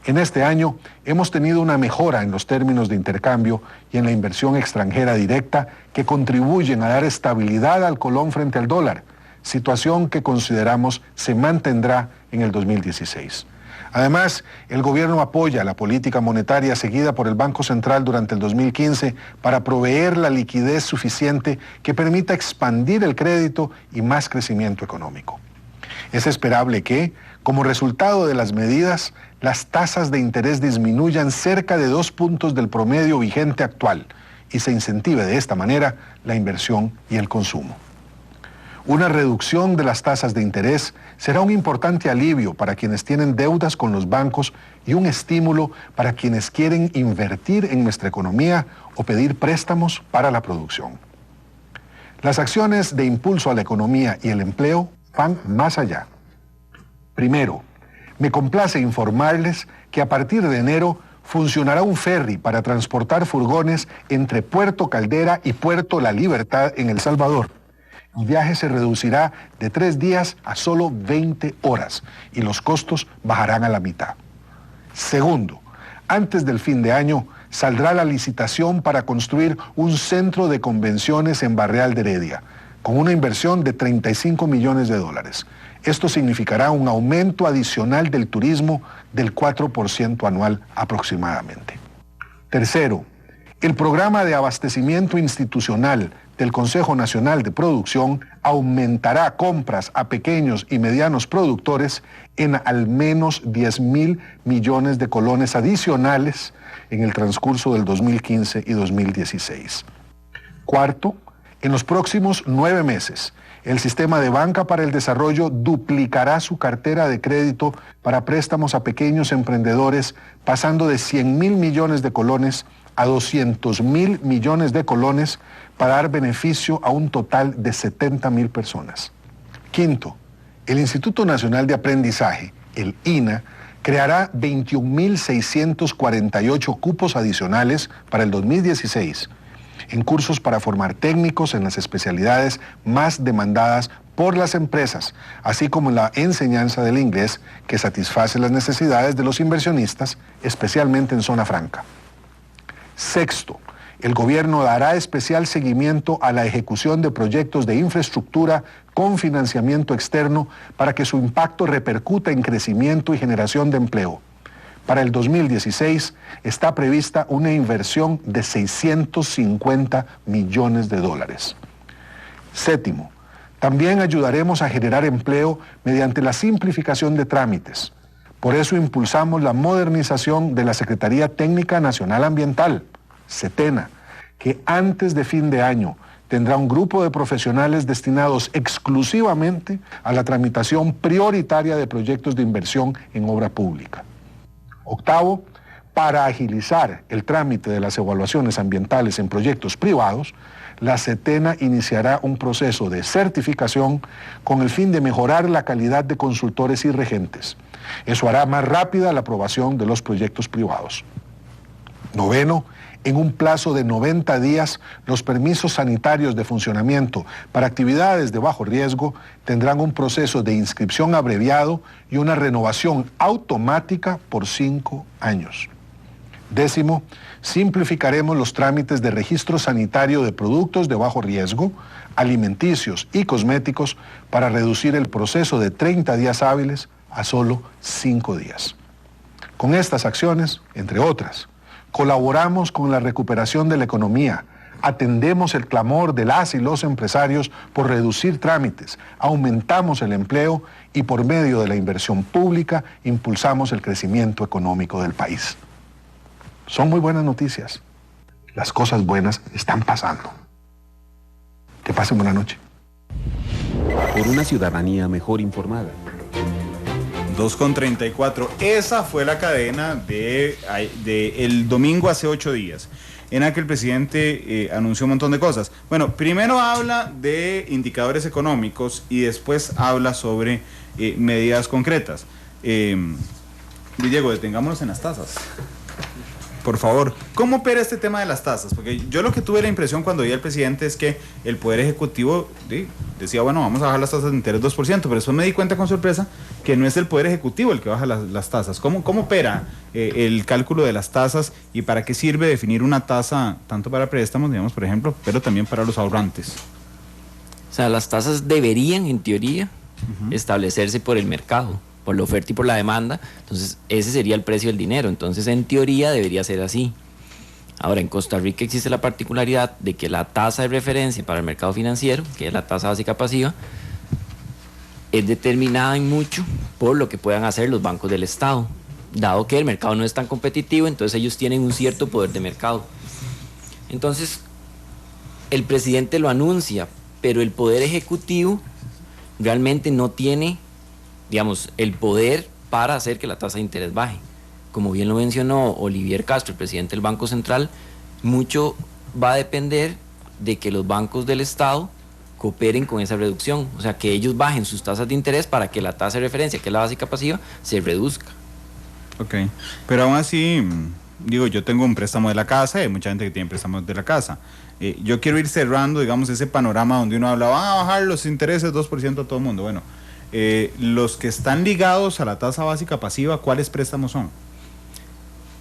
Speaker 6: En este año hemos tenido una mejora en los términos de intercambio y en la inversión extranjera directa que contribuyen a dar estabilidad al colón frente al dólar, situación que consideramos se mantendrá en el 2016. Además, el gobierno apoya la política monetaria seguida por el Banco Central durante el 2015 para proveer la liquidez suficiente que permita expandir el crédito y más crecimiento económico. Es esperable que, como resultado de las medidas, las tasas de interés disminuyan cerca de 2 puntos del promedio vigente actual y se incentive de esta manera la inversión y el consumo. Una reducción de las tasas de interés será un importante alivio para quienes tienen deudas con los bancos y un estímulo para quienes quieren invertir en nuestra economía o pedir préstamos para la producción. Las acciones de impulso a la economía y el empleo van más allá. Primero, me complace informarles que a partir de enero funcionará un ferry para transportar furgones entre Puerto Caldera y Puerto La Libertad en El Salvador. El viaje se reducirá de 3 días a solo 20 horas y los costos bajarán a la mitad. Segundo, antes del fin de año saldrá la licitación para construir un centro de convenciones en Barreal de Heredia, con una inversión de $35 millones. Esto significará un aumento adicional del turismo del 4% anual aproximadamente. Tercero, el programa de abastecimiento institucional del Consejo Nacional de Producción aumentará compras a pequeños y medianos productores en al menos 10.000 millones de colones adicionales en el transcurso del 2015 y 2016. Cuarto, en los próximos 9 meses, el Sistema de Banca para el Desarrollo duplicará su cartera de crédito para préstamos a pequeños emprendedores, pasando de 100.000 millones de colones a 200.000 millones de colones para dar beneficio a un total de 70.000 personas. Quinto, el Instituto Nacional de Aprendizaje, el INA, creará 21.648 cupos adicionales para el 2016 en cursos para formar técnicos en las especialidades más demandadas por las empresas, así como en la enseñanza del inglés que satisface las necesidades de los inversionistas, especialmente en zona franca. Sexto, el gobierno dará especial seguimiento a la ejecución de proyectos de infraestructura con financiamiento externo para que su impacto repercuta en crecimiento y generación de empleo. Para el 2016 está prevista una inversión de $650 millones. Séptimo, también ayudaremos a generar empleo mediante la simplificación de trámites. Por eso impulsamos la modernización de la Secretaría Técnica Nacional Ambiental, SETENA, que antes de fin de año tendrá un grupo de profesionales destinados exclusivamente a la tramitación prioritaria de proyectos de inversión en obra pública. Octavo, para agilizar el trámite de las evaluaciones ambientales en proyectos privados, la SETENA iniciará un proceso de certificación con el fin de mejorar la calidad de consultores y regentes. Eso hará más rápida la aprobación de los proyectos privados. Noveno, en un plazo de 90 días, los permisos sanitarios de funcionamiento para actividades de bajo riesgo tendrán un proceso de inscripción abreviado y una renovación automática por 5 años. Décimo, simplificaremos los trámites de registro sanitario de productos de bajo riesgo, alimenticios y cosméticos para reducir el proceso de 30 días hábiles a solo 5 días. Con estas acciones, entre otras, colaboramos con la recuperación de la economía, atendemos el clamor de las y los empresarios por reducir trámites, aumentamos el empleo y por medio de la inversión pública impulsamos el crecimiento económico del país. Son muy buenas noticias. Las cosas buenas están pasando. Que pasen buena noche.
Speaker 7: Por una ciudadanía mejor informada.
Speaker 2: 2:34. Esa fue la cadena de el domingo hace 8 días, en la que el presidente anunció un montón de cosas. Bueno, primero habla de indicadores económicos y después habla sobre medidas concretas. Diego, detengámonos en las tasas. Por favor, ¿cómo opera este tema de las tasas? Porque yo lo que tuve la impresión cuando vi al presidente es que el Poder Ejecutivo decía, bueno, vamos a bajar las tasas de interés 2%, pero después me di cuenta con sorpresa que no es el Poder Ejecutivo el que baja las tasas. ¿Cómo opera el cálculo de las tasas y para qué sirve definir una tasa tanto para préstamos, digamos, por ejemplo, pero también para los ahorrantes?
Speaker 5: O sea, las tasas deberían, en teoría, establecerse por el mercado, por la oferta y por la demanda. Entonces ese sería el precio del dinero. Entonces en teoría debería ser así. Ahora, en Costa Rica existe la particularidad de que la tasa de referencia para el mercado financiero, que es la tasa básica pasiva, es determinada en mucho por lo que puedan hacer los bancos del Estado. Dado que el mercado no es tan competitivo, entonces ellos tienen un cierto poder de mercado. Entonces, el presidente lo anuncia, pero el poder ejecutivo realmente no tiene, digamos, el poder para hacer que la tasa de interés baje. Como bien lo mencionó Olivier Castro, el presidente del Banco Central, mucho va a depender de que los bancos del Estado cooperen con esa reducción, o sea, que ellos bajen sus tasas de interés para que la tasa de referencia, que es la básica pasiva, se reduzca.
Speaker 2: Ok, pero aún así, digo, yo tengo un préstamo de la casa y hay mucha gente que tiene préstamos de la casa. Yo quiero ir cerrando, digamos, ese panorama donde uno habla, van a bajar los intereses 2% a todo el mundo. Bueno, los que están ligados a la tasa básica pasiva, ¿cuáles préstamos son?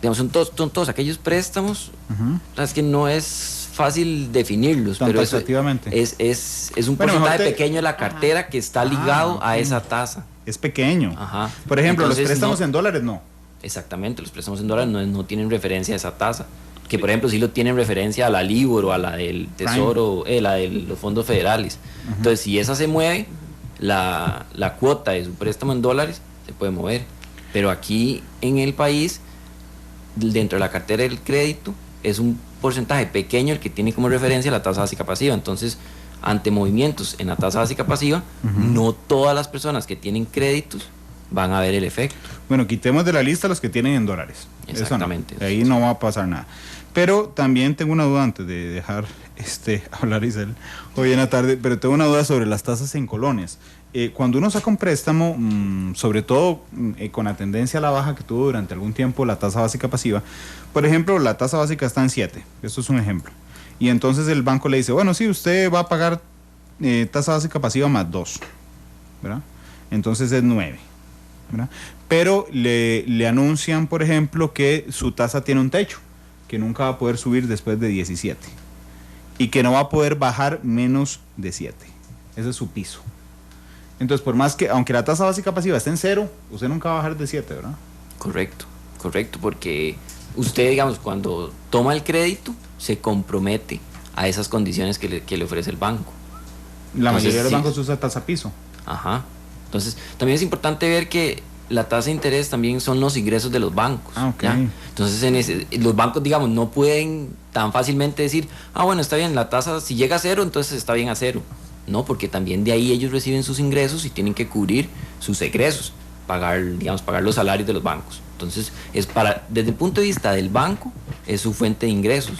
Speaker 5: Digamos, son todos aquellos préstamos, es que no es fácil definirlos,
Speaker 2: Tanto
Speaker 5: pero eso
Speaker 2: efectivamente.
Speaker 5: es un porcentaje pequeño de la cartera que está ligado a esa tasa.
Speaker 2: Es pequeño.
Speaker 5: Ajá.
Speaker 2: Por ejemplo,
Speaker 5: Entonces,
Speaker 2: los préstamos
Speaker 5: no,
Speaker 2: en dólares no.
Speaker 5: Exactamente, los préstamos en dólares no tienen referencia a esa tasa. Que por ejemplo sí lo tienen referencia a la LIBOR o a la del Tesoro, la de los fondos federales. Entonces, si esa se mueve, la cuota de su préstamo en dólares se puede mover. Pero aquí en el país, dentro de la cartera del crédito, es un porcentaje pequeño el que tiene como referencia la tasa básica pasiva. Entonces, ante movimientos en la tasa básica pasiva, no todas las personas que tienen créditos van a ver el efecto.
Speaker 2: Bueno, quitemos de la lista los que tienen en dólares.
Speaker 5: Exactamente.
Speaker 2: Eso no, ahí no va a pasar nada. Pero también tengo una duda antes de dejar hablar Isel hoy en la tarde, pero tengo una duda sobre las tasas en colones. Cuando uno saca un préstamo, sobre todo con la tendencia a la baja que tuvo durante algún tiempo la tasa básica pasiva, por ejemplo, la tasa básica está en 7, esto es un ejemplo, y entonces el banco le dice, bueno, sí, usted va a pagar tasa básica pasiva más 2, ¿verdad? Entonces es 9, ¿verdad? Pero le anuncian, por ejemplo, que su tasa tiene un techo, que nunca va a poder subir después de 17 y que no va a poder bajar menos de 7. Ese es su piso. Entonces, por más que, aunque la tasa básica pasiva esté en 0, usted nunca va a bajar de 7, ¿verdad?
Speaker 5: Correcto, porque usted, digamos, cuando toma el crédito, se compromete a esas condiciones que le ofrece el banco.
Speaker 2: La mayoría de los bancos usa tasa piso.
Speaker 5: Ajá. Entonces, también es importante ver que la tasa de interés también son los ingresos de los bancos.
Speaker 2: Ok.
Speaker 5: ¿Ya? Entonces, los bancos, digamos, no pueden tan fácilmente decir, bueno, está bien, la tasa, si llega a 0, entonces está bien a 0. No, porque también de ahí ellos reciben sus ingresos y tienen que cubrir sus egresos, pagar los salarios de los bancos. Entonces, desde el punto de vista del banco, es su fuente de ingresos.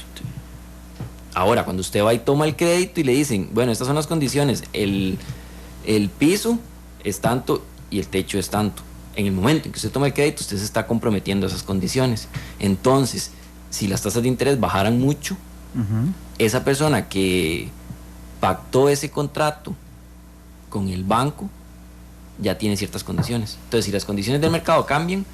Speaker 5: Ahora, cuando usted va y toma el crédito y le dicen, bueno, estas son las condiciones, el piso es tanto y el techo es tanto. En el momento en que usted toma el crédito, usted se está comprometiendo a esas condiciones. Entonces, si las tasas de interés bajaran mucho, esa persona que pactó ese contrato con el banco ya tiene ciertas condiciones. Entonces, si las condiciones del mercado cambian,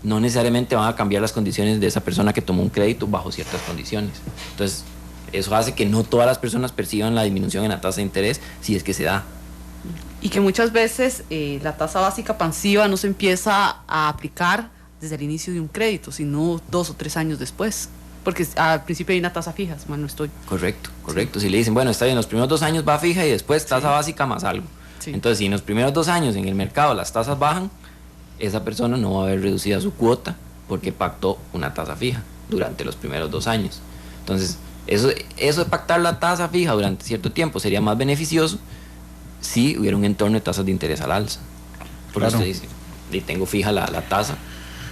Speaker 5: no necesariamente van a cambiar las condiciones de esa persona que tomó un crédito bajo ciertas condiciones. Entonces, eso hace que no todas las personas perciban la disminución en la tasa de interés si es que se da.
Speaker 3: Y que muchas veces la tasa básica pasiva no se empieza a aplicar desde el inicio de un crédito, sino 2 o 3 años después. Porque al principio hay una tasa fija, mal no estoy.
Speaker 5: Correcto. Sí. Si le dicen, bueno, está bien, los primeros 2 años va fija y después tasa básica más algo. Sí. Entonces, si en los primeros 2 años en el mercado las tasas bajan, esa persona no va a haber reducida su cuota porque pactó una tasa fija durante los primeros 2 años. Entonces, eso de pactar la tasa fija durante cierto tiempo sería más beneficioso si hubiera un entorno de tasas de interés al alza. Porque usted dice, tengo fija la tasa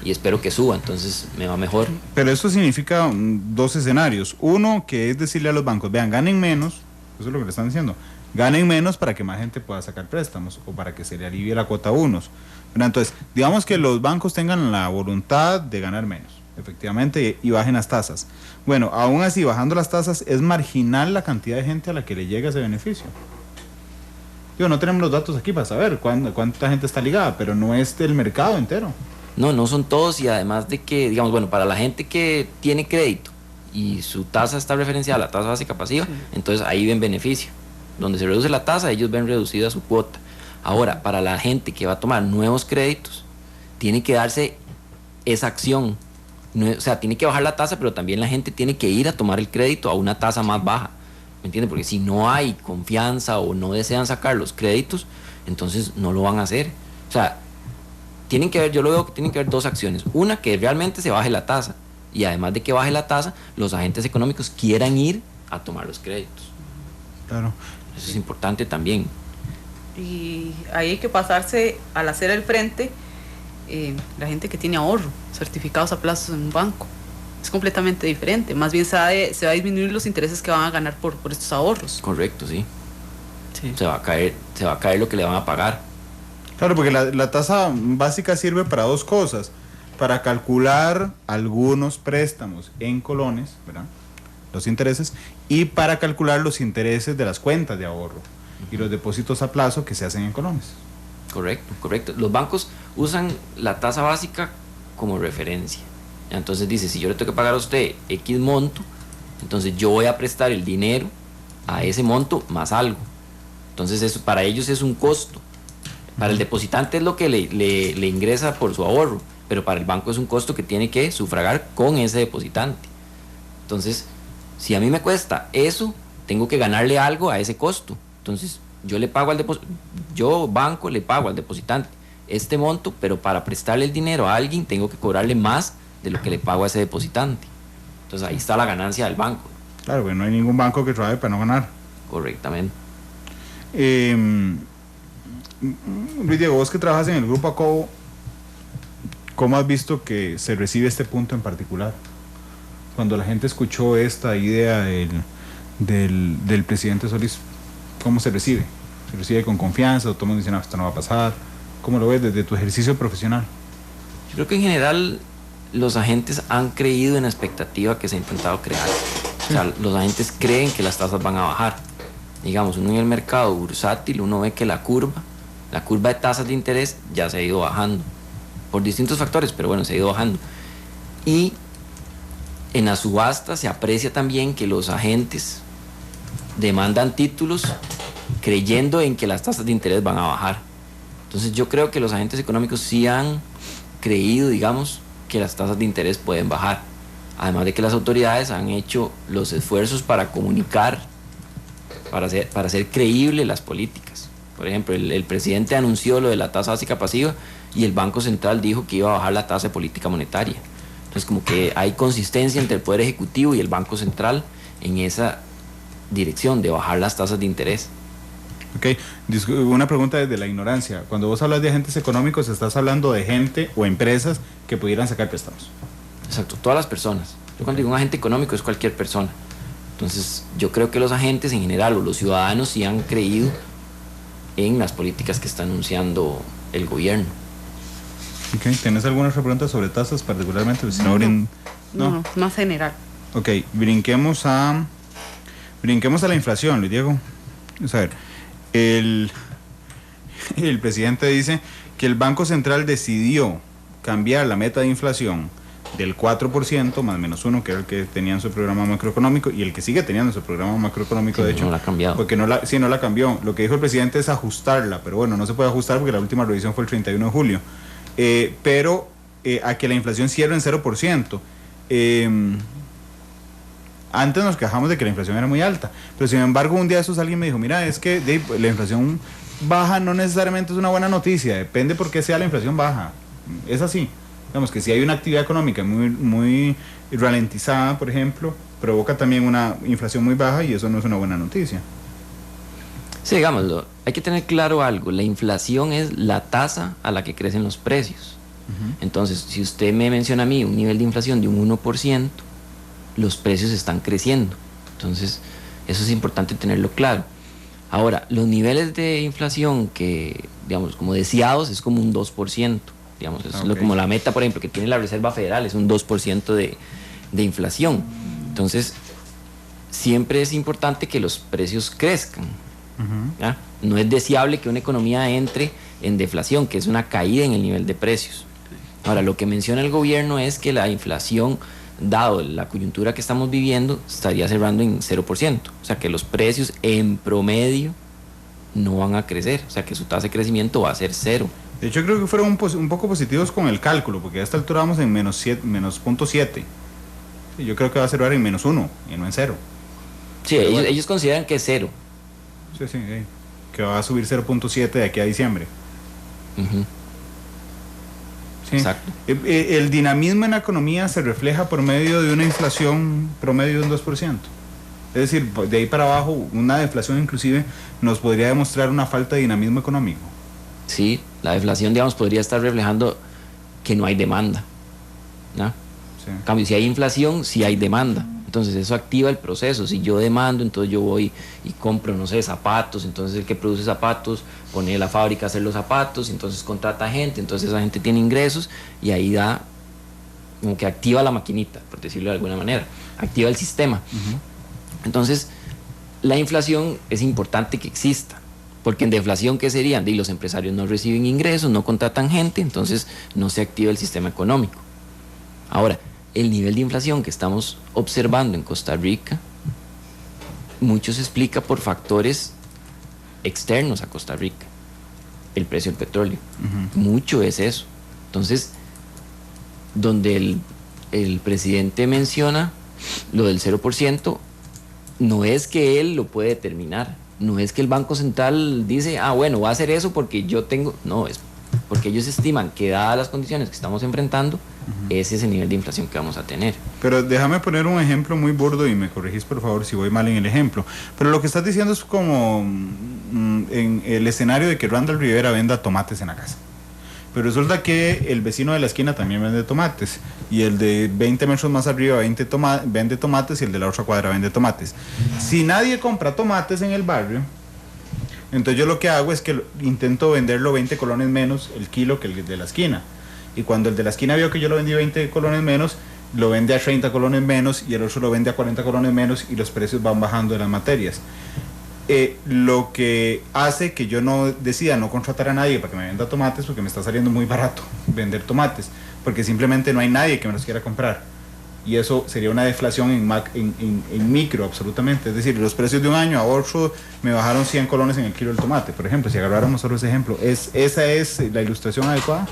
Speaker 5: y espero que suba, entonces me va mejor.
Speaker 2: Pero eso significa 2 escenarios. Uno, que es decirle a los bancos, vean, ganen menos, eso es lo que le están diciendo, ganen menos para que más gente pueda sacar préstamos o para que se le alivie la cuota a unos. Pero entonces, digamos que los bancos tengan la voluntad de ganar menos, efectivamente, y bajen las tasas. Bueno, aún así, bajando las tasas, es marginal la cantidad de gente a la que le llega ese beneficio. No tenemos los datos aquí para saber cuánta gente está ligada, pero no es del mercado entero.
Speaker 5: No son todos, y además de que, digamos, bueno, para la gente que tiene crédito y su tasa está referenciada a la tasa básica pasiva, entonces ahí ven beneficio. Donde se reduce la tasa, ellos ven reducida su cuota. Ahora, para la gente que va a tomar nuevos créditos, tiene que darse esa acción. O sea, tiene que bajar la tasa, pero también la gente tiene que ir a tomar el crédito a una tasa más baja, ¿me entiende? Porque si no hay confianza o no desean sacar los créditos, entonces no lo van a hacer. O sea, tienen que ver, yo lo veo que tienen que haber dos acciones. Una, que realmente se baje la tasa, y además de que baje la tasa, los agentes económicos quieran ir a tomar los créditos.
Speaker 2: Claro.
Speaker 5: Eso es importante también.
Speaker 3: Y ahí hay que pasarse al hacer el frente, la gente que tiene ahorro, certificados a plazos en un banco. Es completamente diferente. Más bien se va a disminuir los intereses que van a ganar por estos ahorros.
Speaker 5: Correcto, sí.
Speaker 3: Sí.
Speaker 5: Se va a caer lo que le van a pagar.
Speaker 2: Claro, porque la tasa básica sirve para dos cosas. Para calcular algunos préstamos en colones, ¿verdad? Los intereses, y para calcular los intereses de las cuentas de ahorro y los depósitos a plazo que se hacen en colones.
Speaker 5: Correcto. Los bancos usan la tasa básica como referencia. Entonces dice, si yo le tengo que pagar a usted X monto, entonces yo voy a prestar el dinero a ese monto más algo. Entonces eso para ellos es un costo. Para el depositante es lo que le ingresa por su ahorro, pero para el banco es un costo que tiene que sufragar con ese depositante. Entonces, si a mí me cuesta eso, tengo que ganarle algo a ese costo. Entonces, yo banco le pago al depositante este monto, pero para prestarle el dinero a alguien tengo que cobrarle más de lo que le pago a ese depositante. Entonces ahí está la ganancia del banco.
Speaker 2: Claro, porque no hay ningún banco que trabaje para no ganar.
Speaker 5: Correctamente.
Speaker 2: Luis Diego, vos que trabajas en el grupo ACOBO, ¿cómo has visto que se recibe este punto en particular? Cuando la gente escuchó esta idea del presidente Solís, ¿cómo se recibe? ¿Se recibe con confianza? ¿O todo el mundo dice, no, esto no va a pasar? ¿Cómo lo ves desde tu ejercicio profesional?
Speaker 5: Yo creo que en general los agentes han creído en la expectativa que se ha intentado crear. O sea, los agentes creen que las tasas van a bajar. Digamos, uno en el mercado bursátil, uno ve que la curva de tasas de interés ya se ha ido bajando. Por distintos factores, pero bueno, se ha ido bajando. Y en la subasta se aprecia también que los agentes demandan títulos creyendo en que las tasas de interés van a bajar. Entonces yo creo que los agentes económicos sí han creído, digamos, que las tasas de interés pueden bajar. Además de que las autoridades han hecho los esfuerzos para comunicar, para hacer creíbles las políticas. Por ejemplo, el presidente anunció lo de la tasa básica pasiva y el Banco Central dijo que iba a bajar la tasa de política monetaria. Entonces como que hay consistencia entre el Poder Ejecutivo y el Banco Central en esa dirección de bajar las tasas de interés.
Speaker 2: Ok, una pregunta desde la ignorancia. Cuando vos hablas de agentes económicos, ¿estás hablando de gente o empresas que pudieran sacar préstamos?
Speaker 5: Exacto, todas las personas. Yo cuando digo un agente económico es cualquier persona. Entonces yo creo que los agentes en general o los ciudadanos sí han creído en las políticas que está anunciando el gobierno.
Speaker 2: Ok, ¿tienes alguna otra pregunta sobre tasas particularmente? Si
Speaker 3: no, más general.
Speaker 2: Ok, brinquemos a la inflación, Luis Diego. Vamos a ver, el presidente dice que el Banco Central decidió cambiar la meta de inflación del 4% más menos 1, que era el que tenía en su programa macroeconómico y el que sigue teniendo en su programa macroeconómico,
Speaker 5: sí,
Speaker 2: de hecho.
Speaker 5: No la ha cambiado.
Speaker 2: Porque no la cambió. Lo que dijo el presidente es ajustarla, pero bueno, no se puede ajustar porque la última revisión fue el 31 de julio. Pero a que la inflación cierre en 0%. Antes nos quejamos de que la inflación era muy alta, pero sin embargo un día de esos alguien me dijo, mira, es que la inflación baja no necesariamente es una buena noticia, depende por qué sea la inflación baja. Es así. Digamos que si hay una actividad económica muy ralentizada, por ejemplo, provoca también una inflación muy baja y eso no es una buena noticia.
Speaker 5: Sí, digámoslo, hay que tener claro algo, la inflación es la tasa a la que crecen los precios. Entonces, si usted me menciona a mí un nivel de inflación de un 1%, los precios están creciendo. Entonces, eso es importante tenerlo claro. Ahora, los niveles de inflación que, digamos, como deseados es como un 2%. Digamos, es como la meta, por ejemplo, que tiene la Reserva Federal, es un 2% de inflación. Entonces, siempre es importante que los precios crezcan. ¿Ya? No es deseable que una economía entre en deflación, que es una caída en el nivel de precios. Ahora, lo que menciona el gobierno es que la inflación, dado la coyuntura que estamos viviendo, estaría cerrando en 0%. O sea que los precios en promedio no van a crecer. O sea que su tasa de crecimiento va a ser 0.
Speaker 2: De hecho, creo que fueron un poco positivos con el cálculo, porque a esta altura vamos en menos 0.7. Yo creo que va a cerrar en -1 y no en 0.
Speaker 5: Sí, ellos consideran que es 0.
Speaker 2: Sí, que va a subir 0.7 de aquí a diciembre.
Speaker 5: Uh-huh.
Speaker 2: Sí.
Speaker 5: Exacto.
Speaker 2: El dinamismo en la economía se refleja por medio de una inflación promedio de un 2%. Es decir, de ahí para abajo, una deflación inclusive nos podría demostrar una falta de dinamismo económico.
Speaker 5: Sí, la deflación, digamos, podría estar reflejando que no hay demanda, ¿no?
Speaker 2: Sí.
Speaker 5: En cambio, si hay inflación, sí hay demanda. Entonces eso activa el proceso. Si yo demando, entonces yo voy y compro, no sé, zapatos. Entonces el que produce zapatos pone la fábrica a hacer los zapatos, entonces contrata gente, entonces esa gente tiene ingresos y ahí da, como que activa la maquinita, por decirlo de alguna manera, activa el sistema.
Speaker 2: Uh-huh.
Speaker 5: Entonces la inflación es importante que exista, porque en deflación, ¿qué serían? Y los empresarios no reciben ingresos, no contratan gente, entonces no se activa el sistema económico. Ahora, el nivel de inflación que estamos observando en Costa Rica, mucho se explica por factores externos a Costa Rica. El precio del petróleo. Uh-huh. Mucho es eso. Entonces, donde el presidente menciona lo del 0%, no es que él lo puede determinar. No es que el Banco Central dice, bueno, va a hacer eso porque yo tengo... No, es porque ellos estiman que dadas las condiciones que estamos enfrentando, ese es el nivel de inflación que vamos a tener.
Speaker 2: Pero déjame poner un ejemplo muy burdo y me corregís por favor si voy mal en el ejemplo. Pero lo que estás diciendo es como en el escenario de que Randall Rivera venda tomates en la casa. Pero resulta que el vecino de la esquina también vende tomates, y el de 20 metros más arriba vende tomates, y el de la otra cuadra vende tomates. Si nadie compra tomates en el barrio, entonces yo lo que hago es que intento venderlo 20 colones menos el kilo que el de la esquina. Y cuando el de la esquina vio que yo lo vendí 20 colones menos, lo vende a 30 colones menos, y el otro lo vende a 40 colones menos, y los precios van bajando de las materias. Lo que hace que yo no decida no contratar a nadie para que me venda tomates, porque me está saliendo muy barato vender tomates, porque simplemente no hay nadie que me los quiera comprar. Y eso sería una deflación en micro, absolutamente. Es decir, los precios de un año a otro me bajaron 100 colones en el kilo del tomate, por ejemplo, si agarráramos solo ese ejemplo. ¿Esa es la ilustración adecuada?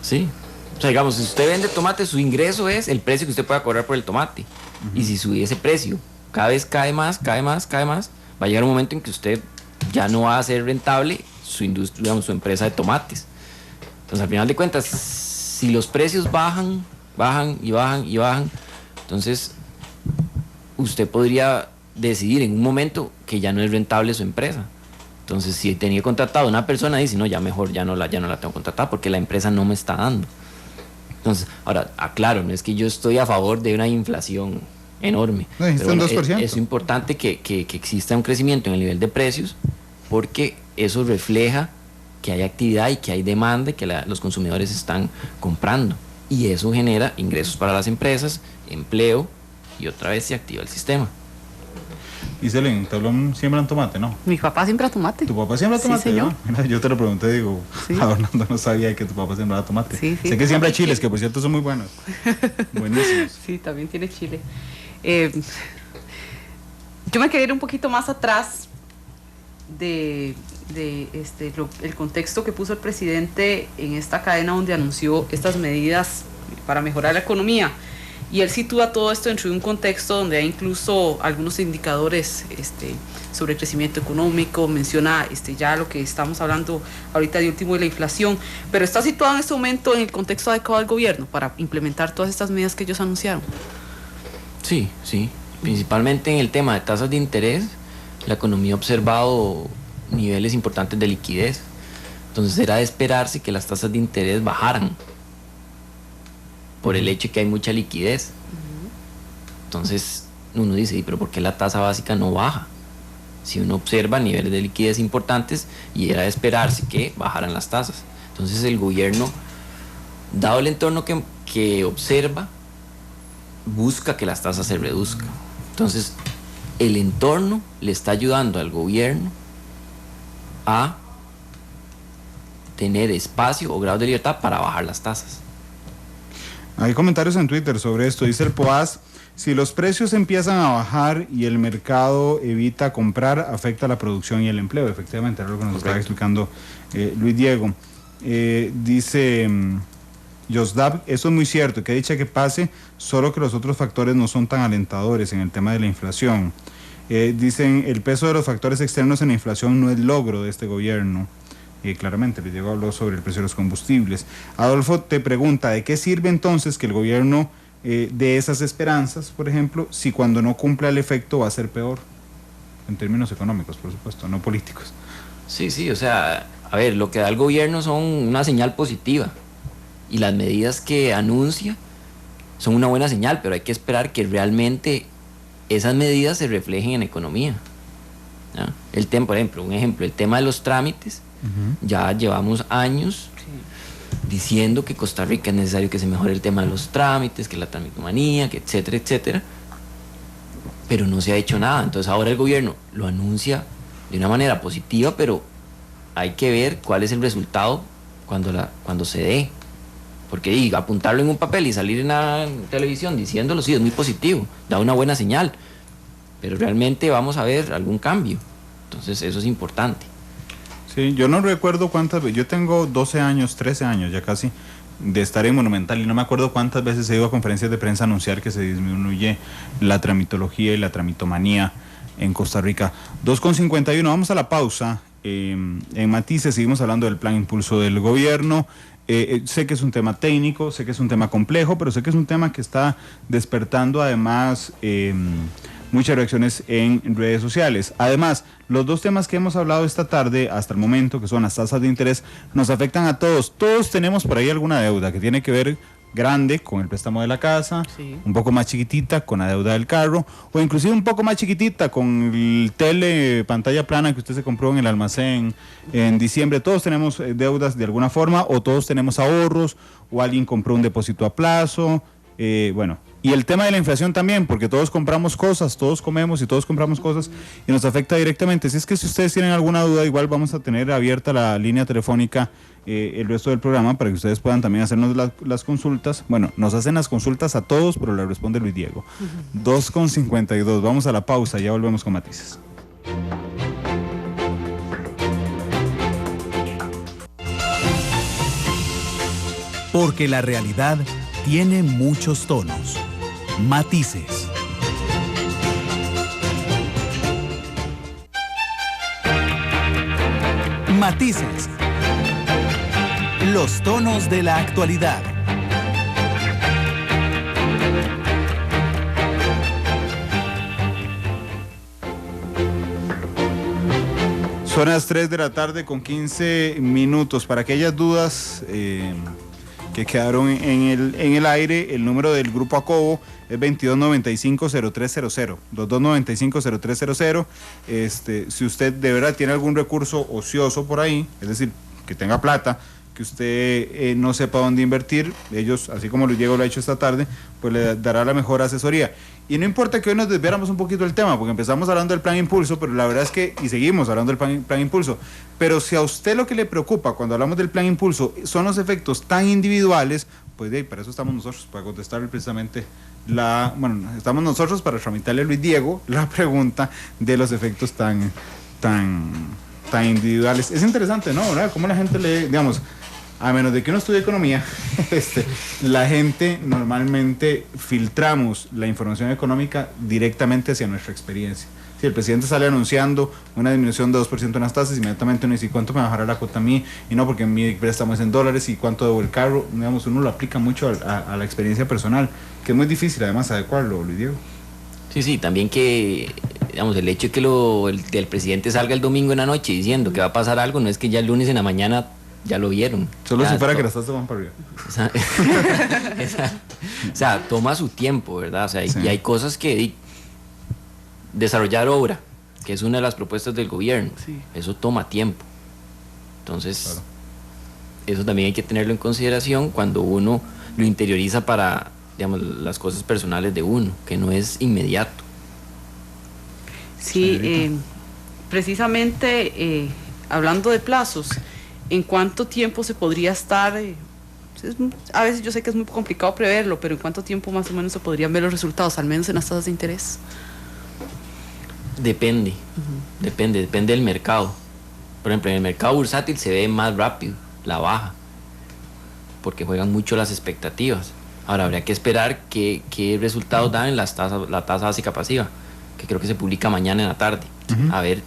Speaker 5: Sí. O sea, digamos, si usted vende tomate, su ingreso es el precio que usted pueda cobrar por el tomate. Uh-huh. Y si sube ese precio, cada vez cae más, va a llegar un momento en que usted ya no va a ser rentable su industria, digamos, su empresa de tomates. Entonces, al final de cuentas, si los precios bajan, entonces usted podría decidir en un momento que ya no es rentable su empresa. Entonces, si tenía contratado una persona, dice, no, ya mejor, ya no la tengo contratada porque la empresa no me está dando. Entonces, ahora, aclaro, no es que yo estoy a favor de una inflación enorme.
Speaker 2: No, pero bueno, 2%.
Speaker 5: Es importante que exista un crecimiento en el nivel de precios, porque eso refleja que hay actividad y que hay demanda y que los consumidores están comprando. Y eso genera ingresos para las empresas, empleo, y otra vez se activa el sistema.
Speaker 2: Y Selene, ¿Tablón siembran tomate, no?
Speaker 3: Mi papá siembra tomate.
Speaker 2: ¿Tu papá siembra tomate?
Speaker 3: Sí, señor.
Speaker 2: ¿No? Mira, yo te lo pregunté, digo,
Speaker 3: sí.
Speaker 2: Adornando no sabía que tu papá sembraba tomate.
Speaker 3: Sí,
Speaker 2: sé que siembra chiles, que por cierto son muy buenos. Buenísimos.
Speaker 3: Sí, también tiene chile. Yo me quería ir un poquito más atrás de el contexto que puso el presidente en esta cadena donde anunció estas medidas para mejorar la economía. Y él sitúa todo esto dentro de un contexto donde hay incluso algunos indicadores sobre crecimiento económico, menciona ya lo que estamos hablando ahorita de último de la inflación, pero está situado en este momento en el contexto adecuado del gobierno para implementar todas estas medidas que ellos anunciaron.
Speaker 5: Sí, principalmente en el tema de tasas de interés, la economía ha observado niveles importantes de liquidez, entonces era de esperarse que las tasas de interés bajaran por el hecho de que hay mucha liquidez. Entonces uno dice, pero ¿por qué la tasa básica no baja? Si uno observa niveles de liquidez importantes, y era de esperarse que bajaran las tasas. Entonces el gobierno, dado el entorno que observa, busca que las tasas se reduzcan. Entonces el entorno le está ayudando al gobierno a tener espacio o grado de libertad para bajar las tasas.
Speaker 2: Hay comentarios en Twitter sobre esto. Dice el Poaz, si los precios empiezan a bajar y el mercado evita comprar, afecta la producción y el empleo. Efectivamente, es lo que nos estaba explicando Luis Diego. Dice Yosdab, eso es muy cierto, que dicha que pase, solo que los otros factores no son tan alentadores en el tema de la inflación. Dicen, el peso de los factores externos en la inflación no es logro de este gobierno. Claramente, Luis Diego habló sobre el precio de los combustibles. Adolfo te pregunta, ¿de qué sirve entonces que el gobierno dé esas esperanzas, por ejemplo, si cuando no cumpla el efecto va a ser peor? En términos económicos, por supuesto, no políticos.
Speaker 5: Sí, o sea, a ver, lo que da el gobierno son una señal positiva y las medidas que anuncia son una buena señal, pero hay que esperar que realmente esas medidas se reflejen en economía, ¿ya? El tema, por ejemplo, el tema de los trámites, ya llevamos años diciendo que Costa Rica es necesario que se mejore el tema de los trámites, que la tramitomanía, que etcétera, etcétera, pero no se ha hecho nada. Entonces ahora el gobierno lo anuncia de una manera positiva, pero hay que ver cuál es el resultado cuando se dé. Porque apuntarlo en un papel y salir en la televisión diciéndolo, sí, es muy positivo, da una buena señal, pero realmente vamos a ver algún cambio. Entonces eso es importante.
Speaker 2: Sí, yo no recuerdo cuántas veces, yo tengo 12 años, 13 años ya casi, de estar en Monumental y no me acuerdo cuántas veces he ido a conferencias de prensa a anunciar que se disminuye la tramitología y la tramitomanía en Costa Rica. 2:51, vamos a la pausa. En Matices seguimos hablando del plan impulso del gobierno. Sé que es un tema técnico, sé que es un tema complejo, pero sé que es un tema que está despertando además muchas reacciones en redes sociales. Además, los dos temas que hemos hablado esta tarde hasta el momento, que son las tasas de interés, nos afectan a todos. Todos tenemos por ahí alguna deuda que tiene que ver grande con el préstamo de la casa, sí, un poco más chiquitita con la deuda del carro, o inclusive un poco más chiquitita con el pantalla plana que usted se compró en el almacén en diciembre. Todos tenemos deudas de alguna forma, o todos tenemos ahorros, o alguien compró un depósito a plazo. Bueno, y el tema de la inflación también, porque todos compramos cosas, todos comemos y todos compramos cosas y nos afecta directamente. Si ustedes tienen alguna duda, igual vamos a tener abierta la línea telefónica el resto del programa para que ustedes puedan también hacernos las consultas. Bueno, nos hacen las consultas a todos, pero le responde Luis Diego. 2:52, vamos a la pausa, ya volvemos con Matices.
Speaker 1: Porque la realidad tiene muchos tonos, matices. Matices. Los tonos de la actualidad.
Speaker 2: Son las 3 de la tarde con 15 minutos. Para aquellas dudas que quedaron en el aire, el número del Grupo Acobo es 2295-0300, 2295-0300. Si usted de verdad tiene algún recurso ocioso por ahí, es decir, que tenga plata, que usted no sepa dónde invertir, ellos, así como Luis Diego lo ha hecho esta tarde, pues le dará la mejor asesoría. Y no importa que hoy nos desviáramos un poquito del tema, porque empezamos hablando del plan impulso, pero la verdad es que, y seguimos hablando del plan impulso, pero si a usted lo que le preocupa cuando hablamos del plan impulso son los efectos tan individuales, pues de ahí, para eso estamos nosotros, para contestarle precisamente estamos nosotros para tramitarle a Luis Diego la pregunta de los efectos tan individuales. Es interesante, ¿no? ¿Verdad? Cómo la gente lee, digamos, a menos de que uno estudie economía, la gente normalmente filtramos la información económica directamente hacia nuestra experiencia. Si el presidente sale anunciando una disminución de 2% en las tasas, inmediatamente uno dice, ¿cuánto me bajará la cuota a mí? Y no, porque mi préstamo es en dólares, y cuánto debo el carro. Digamos, uno lo aplica mucho a la experiencia personal, que es muy difícil además adecuarlo, Luis Diego.
Speaker 5: Sí, también que, digamos, el hecho de que el presidente salga el domingo en la noche diciendo que va a pasar algo, no es que ya el lunes en la mañana ya lo vieron.
Speaker 2: Solo ya, si fuera que las tasas van para arriba.
Speaker 5: O sea, toma su tiempo, ¿verdad? O sea, sí. Y hay cosas que desarrollar obra, que es una de las propuestas del gobierno, sí, eso toma tiempo. Entonces, claro, eso también hay que tenerlo en consideración cuando uno lo interioriza para, digamos, las cosas personales de uno, que no es inmediato.
Speaker 3: Sí, precisamente hablando de plazos, ¿en cuánto tiempo se podría estar? A veces yo sé que es muy complicado preverlo, pero ¿en cuánto tiempo más o menos se podrían ver los resultados, al menos en las tasas de interés?
Speaker 5: Depende del mercado. Por ejemplo, en el mercado bursátil se ve más rápido la baja, porque juegan mucho las expectativas. Ahora habría que esperar qué resultados dan en la tasa básica pasiva, que creo que se publica mañana en la tarde, a ver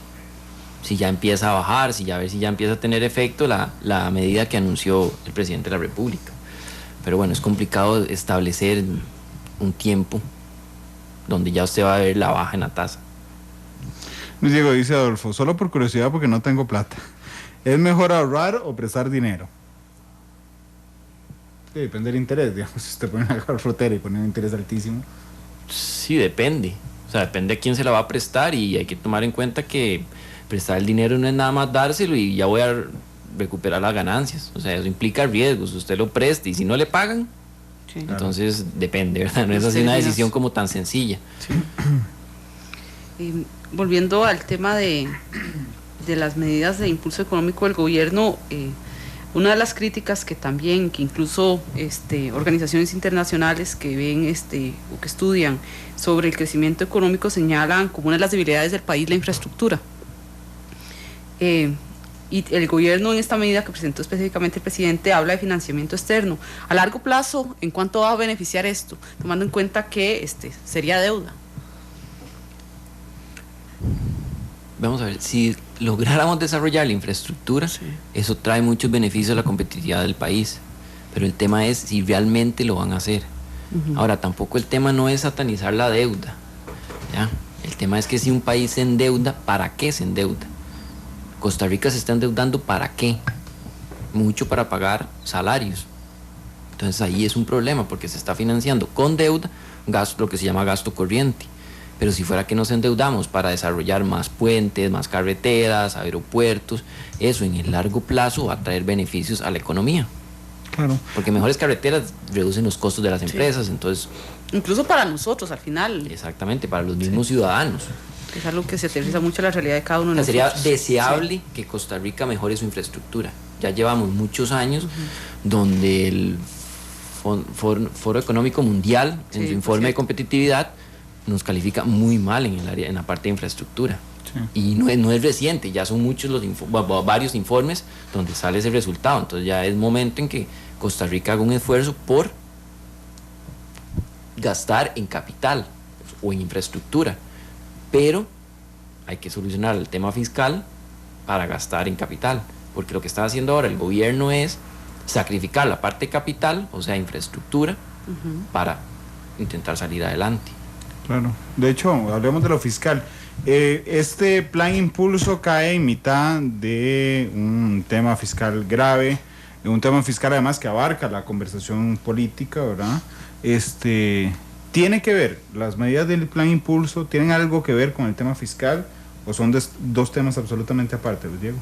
Speaker 5: si ya empieza a bajar, a ver si ya empieza a tener efecto la medida que anunció el presidente de la República. Pero bueno, es complicado establecer un tiempo donde ya usted va a ver la baja en la tasa.
Speaker 2: Luis Diego, dice Adolfo, solo por curiosidad porque no tengo plata, ¿es mejor ahorrar o prestar dinero? Sí, depende del interés, digamos, si usted pone una garrotera y pone un interés altísimo.
Speaker 5: Sí, depende. O sea, depende a quién se la va a prestar, y hay que tomar en cuenta que prestar el dinero no es nada más dárselo y ya voy a recuperar las ganancias. O sea, eso implica riesgos. Usted lo presta y si no le pagan,
Speaker 3: Sí.
Speaker 5: entonces depende, ¿verdad? No es así una decisión como tan sencilla.
Speaker 3: Y volviendo al tema de las medidas de impulso económico del gobierno, una de las críticas que incluso organizaciones internacionales que ven o que estudian sobre el crecimiento económico señalan como una de las debilidades del país la infraestructura. Y el gobierno, en esta medida que presentó específicamente el presidente, habla de financiamiento externo. A largo plazo, ¿en cuánto va a beneficiar esto? Tomando en cuenta que sería deuda.
Speaker 5: Vamos a ver, si lográramos desarrollar la infraestructura, eso trae muchos beneficios a la competitividad del país. Pero el tema es si realmente lo van a hacer. Ahora, tampoco el tema no es satanizar la deuda, ¿ya? El tema es que si un país se endeuda, ¿para qué se endeuda? Costa Rica se está endeudando, ¿para qué? Mucho para pagar salarios. Entonces ahí es un problema, porque se está financiando con deuda lo que se llama gasto corriente. Pero si fuera que nos endeudamos para desarrollar más puentes, más carreteras, aeropuertos, eso en el largo plazo va a traer beneficios a la economía.
Speaker 2: Claro.
Speaker 5: Porque mejores carreteras reducen los costos de las empresas, entonces...
Speaker 3: Incluso para nosotros, al final.
Speaker 5: Exactamente, para los mismos ciudadanos.
Speaker 3: Es algo que se aterriza mucho a la realidad de cada uno de
Speaker 5: Sería
Speaker 3: nosotros.
Speaker 5: deseable que Costa Rica mejore su infraestructura. Ya llevamos muchos años donde el Foro Económico Mundial, en su informe de competitividad, nos califica muy mal en la parte de infraestructura. Y no es reciente, ya son muchos varios informes donde sale ese resultado. Entonces ya es momento en que Costa Rica haga un esfuerzo por gastar en capital o en infraestructura, pero hay que solucionar el tema fiscal para gastar en capital, porque lo que está haciendo ahora el gobierno es sacrificar la parte capital, o sea, infraestructura, para intentar salir adelante.
Speaker 2: Claro. De hecho, hablemos de lo fiscal. Este plan impulso cae en mitad de un tema fiscal grave, un tema fiscal además que abarca la conversación política, ¿verdad? ¿Tiene que ver las medidas del plan impulso, tienen algo que ver con el tema fiscal o son dos temas absolutamente aparte, Diego?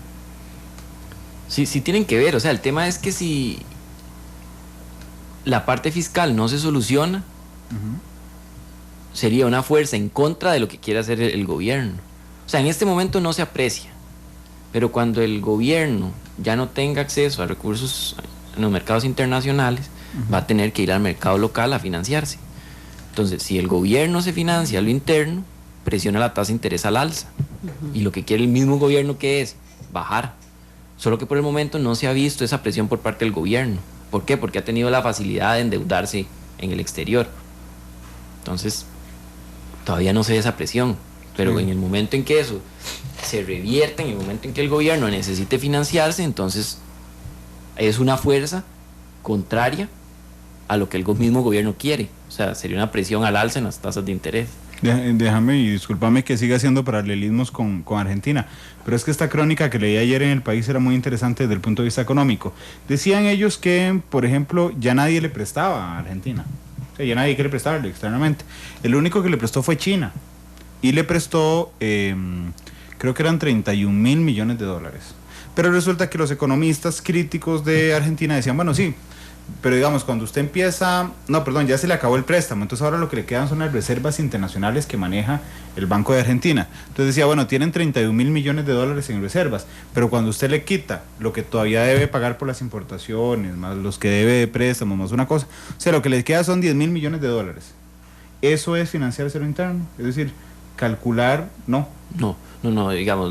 Speaker 5: Sí, sí tienen que ver. O sea, el tema es que si la parte fiscal no se soluciona, sería una fuerza en contra de lo que quiere hacer el gobierno. O sea, en este momento no se aprecia, pero cuando el gobierno ya no tenga acceso a recursos en los mercados internacionales, va a tener que ir al mercado local a financiarse. Entonces, si el gobierno se financia a lo interno, presiona la tasa de interés al alza. Y lo que quiere el mismo gobierno, ¿qué es? Bajar. Solo que por el momento no se ha visto esa presión por parte del gobierno. ¿Por qué? Porque ha tenido la facilidad de endeudarse en el exterior. Entonces, todavía no se ve esa presión. Pero en el momento en que eso se revierta, en el momento en que el gobierno necesite financiarse, entonces es una fuerza contraria a lo que el mismo gobierno quiere. O sea, sería una presión al alza en las tasas de interés.
Speaker 2: Déjame y discúlpame que siga haciendo paralelismos con Argentina, pero es que esta crónica que leí ayer en El País era muy interesante desde el punto de vista económico. Decían ellos que, por ejemplo, ya nadie le prestaba a Argentina. O sea, ya nadie quiere prestarle externamente. El único que le prestó fue China. Y le prestó, creo que eran 31.000 millones de dólares. Pero resulta que los economistas críticos de Argentina decían, bueno, sí, pero digamos, cuando usted empieza, no, perdón, ya se le acabó el préstamo, entonces ahora lo que le quedan son las reservas internacionales que maneja el Banco de Argentina. Entonces decía, bueno, tienen 31.000 millones de dólares en reservas, pero cuando usted le quita lo que todavía debe pagar por las importaciones, más los que debe de préstamos, más una cosa, o sea, lo que les queda son 10.000 millones de dólares. ¿Eso es financiarse lo interno? Es decir, calcular, no.
Speaker 5: No, digamos,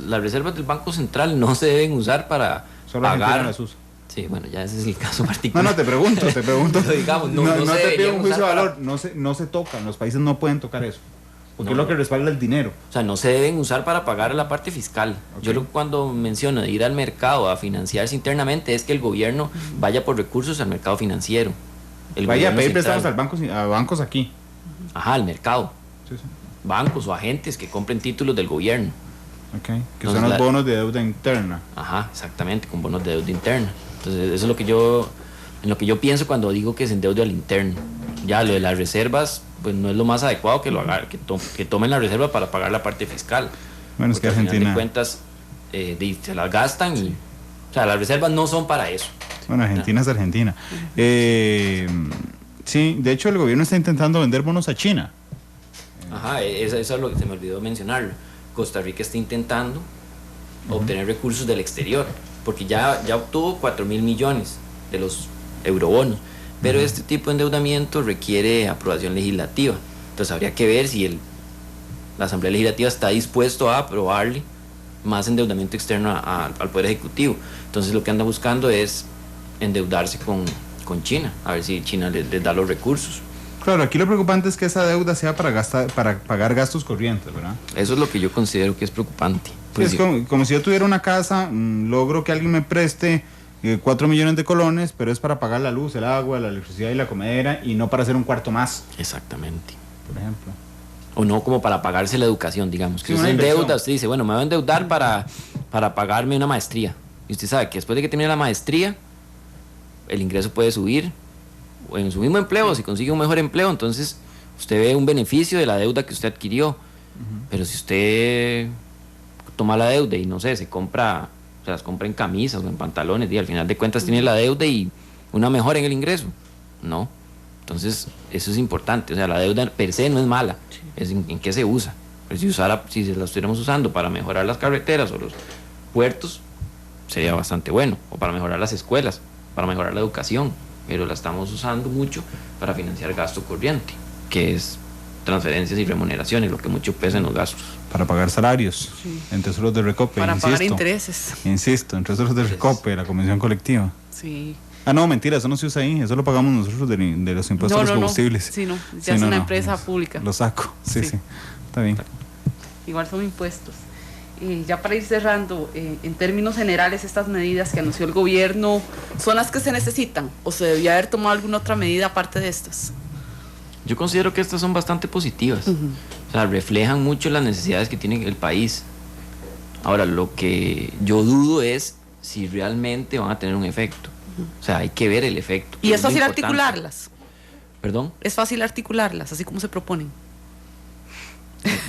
Speaker 5: las reservas del Banco Central no se deben usar para
Speaker 2: solo
Speaker 5: pagar.
Speaker 2: las usa.
Speaker 5: Sí, bueno, ya ese es el caso particular.
Speaker 2: No, te pregunto.
Speaker 5: Pero digamos, no
Speaker 2: te pido un juicio de valor,
Speaker 5: para...
Speaker 2: no se tocan, los países no pueden tocar eso. ¿Qué es lo que respalda el dinero?
Speaker 5: O sea, no se deben usar para pagar la parte fiscal.
Speaker 2: Okay.
Speaker 5: Yo cuando menciono de ir al mercado a financiarse internamente es que el gobierno vaya por recursos al mercado financiero.
Speaker 2: Vaya a pedir préstamos a bancos aquí.
Speaker 5: Ajá, al mercado.
Speaker 2: Sí, sí.
Speaker 5: Bancos o agentes que compren títulos del gobierno.
Speaker 2: Okay. Que son los bonos de deuda interna.
Speaker 5: Ajá, exactamente, con bonos de deuda interna. Entonces, eso es en lo que yo pienso cuando digo que se endeude al interno. Ya lo de las reservas, pues no es lo más adecuado que lo haga, que tomen la reserva para pagar la parte fiscal.
Speaker 2: Bueno, es que Argentina,
Speaker 5: al final de cuentas se las gastan y, o sea, las reservas no son para eso.
Speaker 2: Bueno, Argentina es Argentina. Sí, de hecho el gobierno está intentando vender bonos a China.
Speaker 5: Ajá, eso es lo que se me olvidó mencionarlo. Costa Rica está intentando obtener recursos del exterior, porque ya obtuvo 4.000 millones de los eurobonos, pero este tipo de endeudamiento requiere aprobación legislativa. Entonces habría que ver si la Asamblea Legislativa está dispuesto a aprobarle más endeudamiento externo al Poder Ejecutivo. Entonces lo que anda buscando es endeudarse con China, a ver si China les da los recursos.
Speaker 2: Claro, aquí lo preocupante es que esa deuda sea para pagar gastos corrientes, ¿verdad?
Speaker 5: Eso es lo que yo considero que es preocupante.
Speaker 2: Pues es como si yo tuviera una casa, logro que alguien me preste 4 millones de colones, pero es para pagar la luz, el agua, la electricidad y la comedera, y no para hacer un cuarto más.
Speaker 5: Exactamente.
Speaker 2: Por ejemplo.
Speaker 5: O no como para pagarse la educación, digamos. Que
Speaker 2: Sí,
Speaker 5: usted
Speaker 2: una inversión.
Speaker 5: endeuda, usted dice, bueno, me voy a endeudar para pagarme una maestría. Y usted sabe que después de que termine la maestría, el ingreso puede subir, o en su mismo empleo, si consigue un mejor empleo, entonces usted ve un beneficio de la deuda que usted adquirió. Pero si usted toma la deuda y no sé, se las compra en camisas o en pantalones, y al final de cuentas tiene la deuda y una mejora en el ingreso. No. Entonces, eso es importante. O sea, la deuda per se no es mala, es en qué se usa. Pero si se la estuviéramos usando para mejorar las carreteras o los puertos, sería bastante bueno. O para mejorar las escuelas, para mejorar la educación. Pero la estamos usando mucho para financiar gasto corriente, que es transferencias y remuneraciones, lo que mucho pesa en los gastos.
Speaker 2: Para pagar salarios, en tesoros de Recope.
Speaker 3: Para pagar intereses.
Speaker 2: Insisto, en tesoros de Recope, la convención colectiva.
Speaker 3: Sí.
Speaker 2: Ah, no, mentira, eso no se usa ahí, eso lo pagamos nosotros de los impuestos a los combustibles.
Speaker 3: Sí, no, ya es una empresa pública.
Speaker 2: Lo saco, sí, está bien.
Speaker 3: Igual son impuestos. Ya para ir cerrando, en términos generales, estas medidas que anunció el gobierno, ¿son las que se necesitan? ¿O se debía haber tomado alguna otra medida aparte de estas?
Speaker 5: Yo considero que estas son bastante positivas. O sea, reflejan mucho las necesidades que tiene el país. Ahora, lo que yo dudo es si realmente van a tener un efecto. O sea, hay que ver el efecto.
Speaker 3: ¿Y es fácil articularlas?
Speaker 5: ¿Perdón?
Speaker 3: Es fácil articularlas, así como se proponen.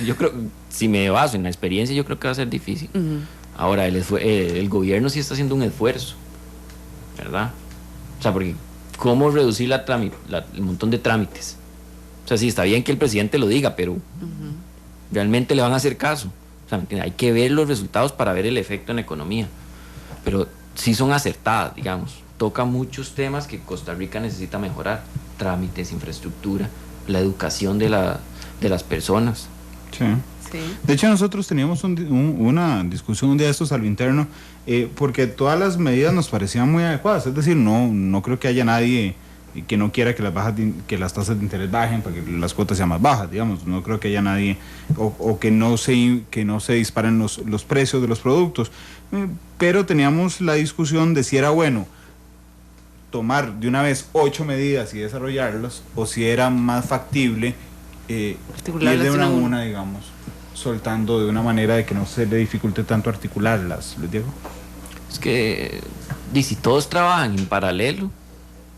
Speaker 5: Yo creo, si me baso en la experiencia, yo creo que va a ser difícil. Ahora, el gobierno sí está haciendo un esfuerzo, ¿verdad? O sea, porque ¿cómo reducir el montón de trámites? O sea, sí, está bien que el presidente lo diga, pero ¿realmente le van a hacer caso? O sea, hay que ver los resultados para ver el efecto en la economía. Pero sí son acertadas, digamos. Toca muchos temas que Costa Rica necesita mejorar. Trámites, infraestructura, la educación de las personas.
Speaker 2: Sí. De hecho, nosotros teníamos una discusión un día de estos a lo interno, porque todas las medidas nos parecían muy adecuadas. Es decir, no creo que haya nadie que no quiera que las tasas de interés bajen para que las cuotas sean más bajas, digamos. No creo que haya nadie, o que no se disparen los precios de los productos. Pero teníamos la discusión de si era bueno tomar de una vez 8 medidas y desarrollarlas, o si era más factible ir de una a una, digamos, soltando de una manera de que no se le dificulte tanto articularlas. ¿Les digo?
Speaker 5: Es que si todos trabajan en paralelo,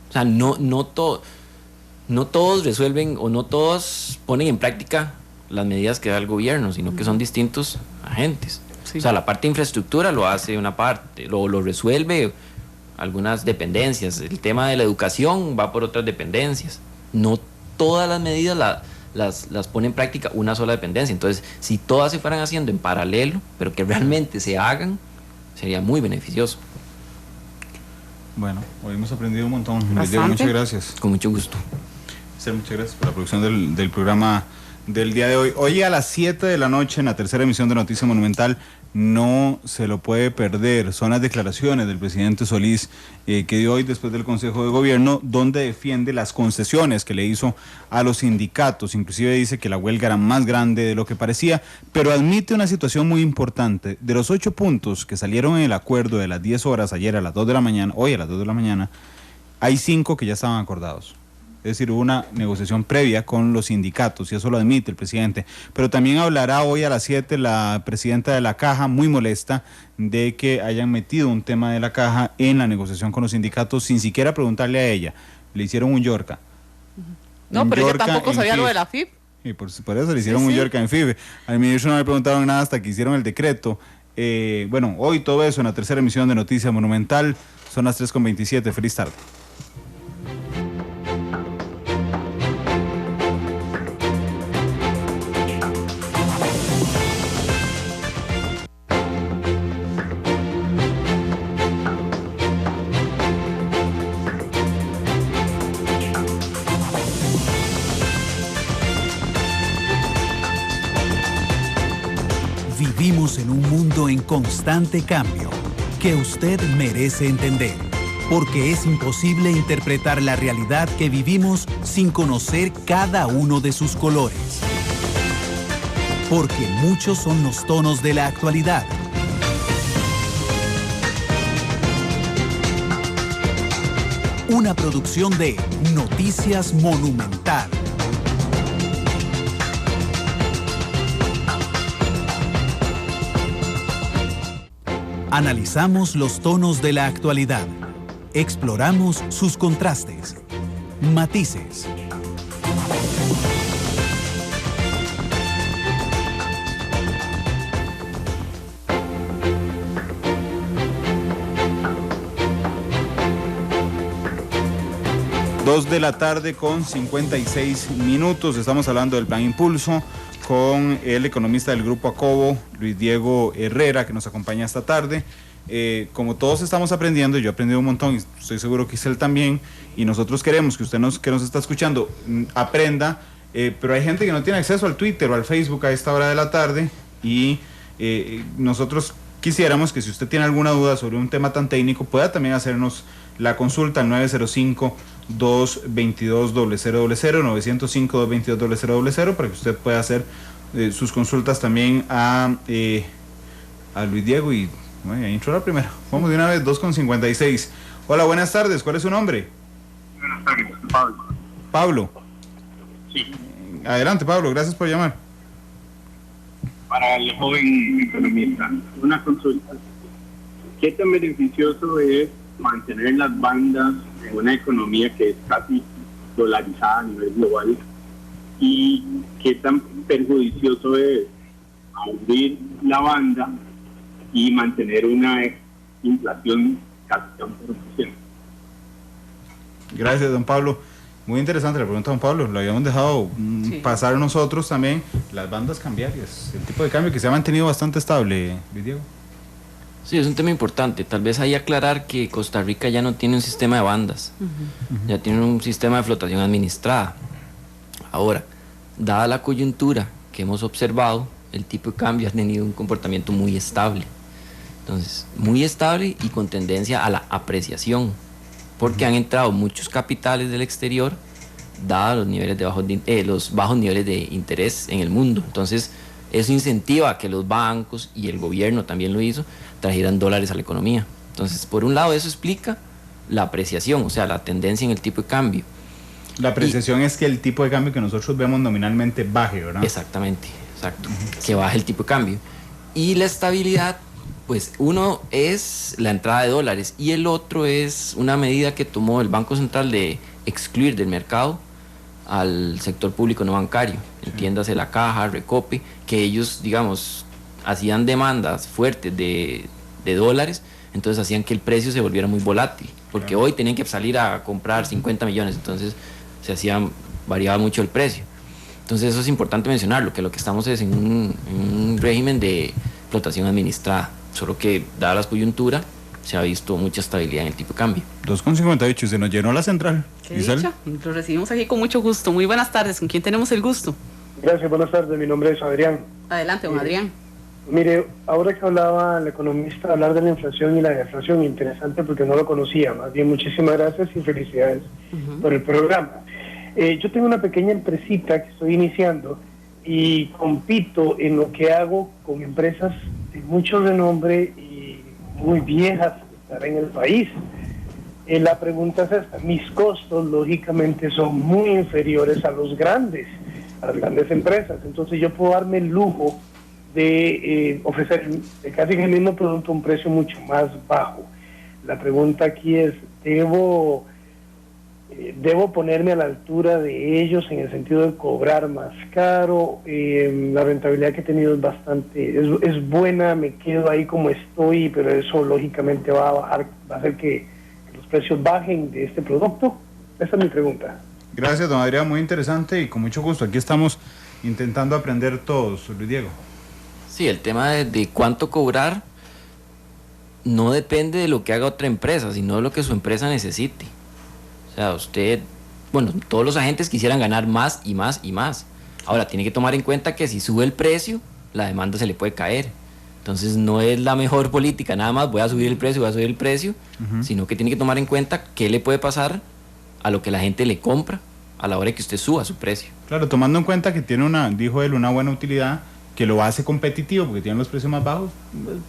Speaker 5: o sea, no todos resuelven o no todos ponen en práctica las medidas que da el gobierno, sino que son distintos agentes. Sí. O sea, la parte de infraestructura lo hace una parte, lo resuelve algunas dependencias. El tema de la educación va por otras dependencias. No todas las medidas las pone en práctica una sola dependencia. Entonces, si todas se fueran haciendo en paralelo, pero que realmente se hagan, sería muy beneficioso.
Speaker 2: Bueno, hoy hemos aprendido un montón. Muchas gracias.
Speaker 5: Con mucho gusto.
Speaker 2: Muchas gracias por la producción del programa del día de hoy. Hoy a las 7 de la noche en la tercera emisión de Noticia Monumental, no se lo puede perder. Son las declaraciones del presidente Solís que dio hoy después del Consejo de Gobierno, donde defiende las concesiones que le hizo a los sindicatos. Inclusive dice que la huelga era más grande de lo que parecía, pero admite una situación muy importante. De los 8 puntos que salieron en el acuerdo de las 10 horas ayer a las 2 de la mañana, hoy a las 2 de la mañana, hay 5 que ya estaban acordados. Es decir, hubo una negociación previa con los sindicatos, y eso lo admite el presidente. Pero también hablará hoy a las 7 la presidenta de la Caja, muy molesta de que hayan metido un tema de la Caja en la negociación con los sindicatos sin siquiera preguntarle a ella. Le hicieron un Yorka.
Speaker 3: No, pero ella tampoco sabía lo de la FIP.
Speaker 2: Y por eso le hicieron un Yorka en FIB. Al ministro no le preguntaron nada hasta que hicieron el decreto. Bueno, hoy todo eso en la tercera emisión de Noticia Monumental. Son las 3:27. Feliz tarde.
Speaker 1: Vivimos en un mundo en constante cambio que usted merece entender, porque es imposible interpretar la realidad que vivimos sin conocer cada uno de sus colores. Porque muchos son los tonos de la actualidad. Una producción de Noticias Monumental. Analizamos los tonos de la actualidad. Exploramos sus contrastes, matices.
Speaker 2: Dos de la tarde con 56 minutos. Estamos hablando del Plan Impulso con el economista del Grupo Acobo, Luis Diego Herrera, que nos acompaña esta tarde. Como todos estamos aprendiendo, yo he aprendido un montón y estoy seguro que Isel también, y nosotros queremos que usted que nos está escuchando aprenda, pero hay gente que no tiene acceso al Twitter o al Facebook a esta hora de la tarde, y nosotros quisiéramos que si usted tiene alguna duda sobre un tema tan técnico, pueda también hacernos la consulta al 905-222-0000, 905-222-0000, para que usted pueda hacer sus consultas también a Luis Diego. Y bueno, ahí entró la primera. Vamos de una vez, 2:56. Hola, buenas tardes. ¿Cuál es su nombre?
Speaker 8: Buenas tardes, Pablo.
Speaker 2: Pablo.
Speaker 8: Sí.
Speaker 2: Adelante, Pablo. Gracias por llamar.
Speaker 8: Para el joven economista, una consulta. ¿Qué tan beneficioso es mantener las bandas en una economía que es casi dolarizada a nivel global? ¿Y qué tan perjudicioso es abrir la banda y mantener una inflación casi tan por %?
Speaker 2: Gracias, don Pablo. Muy interesante la pregunta, don Pablo. Lo habíamos dejado pasar nosotros también. Las bandas cambiarias, el tipo de cambio que se ha mantenido bastante estable, Luis Diego.
Speaker 5: Sí, es un tema importante. Tal vez ahí aclarar que Costa Rica ya no tiene un sistema de bandas, ya tiene un sistema de flotación administrada. Ahora, dada la coyuntura que hemos observado, el tipo de cambio ha tenido un comportamiento muy estable. Entonces, muy estable y con tendencia a la apreciación, porque han entrado muchos capitales del exterior, dados los niveles los bajos niveles de interés en el mundo. Entonces, eso incentiva a que los bancos, y el gobierno también lo hizo, trajeran dólares a la economía. Entonces, por un lado, eso explica la apreciación, o sea, la tendencia en el tipo de cambio.
Speaker 2: La apreciación es que el tipo de cambio que nosotros vemos nominalmente baje, ¿verdad?
Speaker 5: Exactamente, exacto, que baje el tipo de cambio. Y la estabilidad, pues uno es la entrada de dólares y el otro es una medida que tomó el Banco Central de excluir del mercado al sector público no bancario, entiéndase la Caja, Recope, que ellos, digamos, hacían demandas fuertes de dólares, entonces hacían que el precio se volviera muy volátil, porque hoy tenían que salir a comprar 50 millones, entonces variaba mucho el precio. Entonces eso es importante mencionarlo, que lo que estamos es en un régimen de flotación administrada, solo que dada la coyuntura se ha visto mucha estabilidad en el tipo de cambio.
Speaker 2: 2,58, se nos llenó la central.
Speaker 3: ¿Qué dicha? Lo recibimos aquí con mucho gusto. Muy buenas tardes, ¿con quién tenemos el gusto?
Speaker 9: Gracias, buenas tardes. Mi nombre es Adrián.
Speaker 3: Adelante, don Adrián.
Speaker 9: Mire, ahora que hablaba el economista, hablar de la inflación y la deflación, interesante porque no lo conocía. Más bien, muchísimas gracias y felicidades por el programa. Yo tengo una pequeña empresita que estoy iniciando y compito en lo que hago con empresas de mucho renombre y muy viejas que están en el país. La pregunta es esta: mis costos lógicamente son muy inferiores a las grandes empresas, entonces yo puedo darme el lujo de ofrecer casi el mismo producto a un precio mucho más bajo. La pregunta aquí es, ¿debo ponerme a la altura de ellos en el sentido de cobrar más caro? La rentabilidad que he tenido es buena, me quedo ahí como estoy, pero eso lógicamente va a hacer que los precios bajen de este producto. Esa es mi pregunta.
Speaker 2: Gracias, don Adrián, muy interesante y con mucho gusto. Aquí estamos intentando aprender todos, Luis Diego.
Speaker 5: Sí, el tema de cuánto cobrar no depende de lo que haga otra empresa, sino de lo que su empresa necesite. O sea, todos los agentes quisieran ganar más y más y más. Ahora, tiene que tomar en cuenta que si sube el precio, la demanda se le puede caer. Entonces, no es la mejor política, nada más voy a subir el precio, sino que tiene que tomar en cuenta qué le puede pasar a lo que la gente le compra a la hora de que usted suba su precio.
Speaker 2: Claro, tomando en cuenta que tiene dijo él, una buena utilidad, que lo hace competitivo porque tiene los precios más bajos,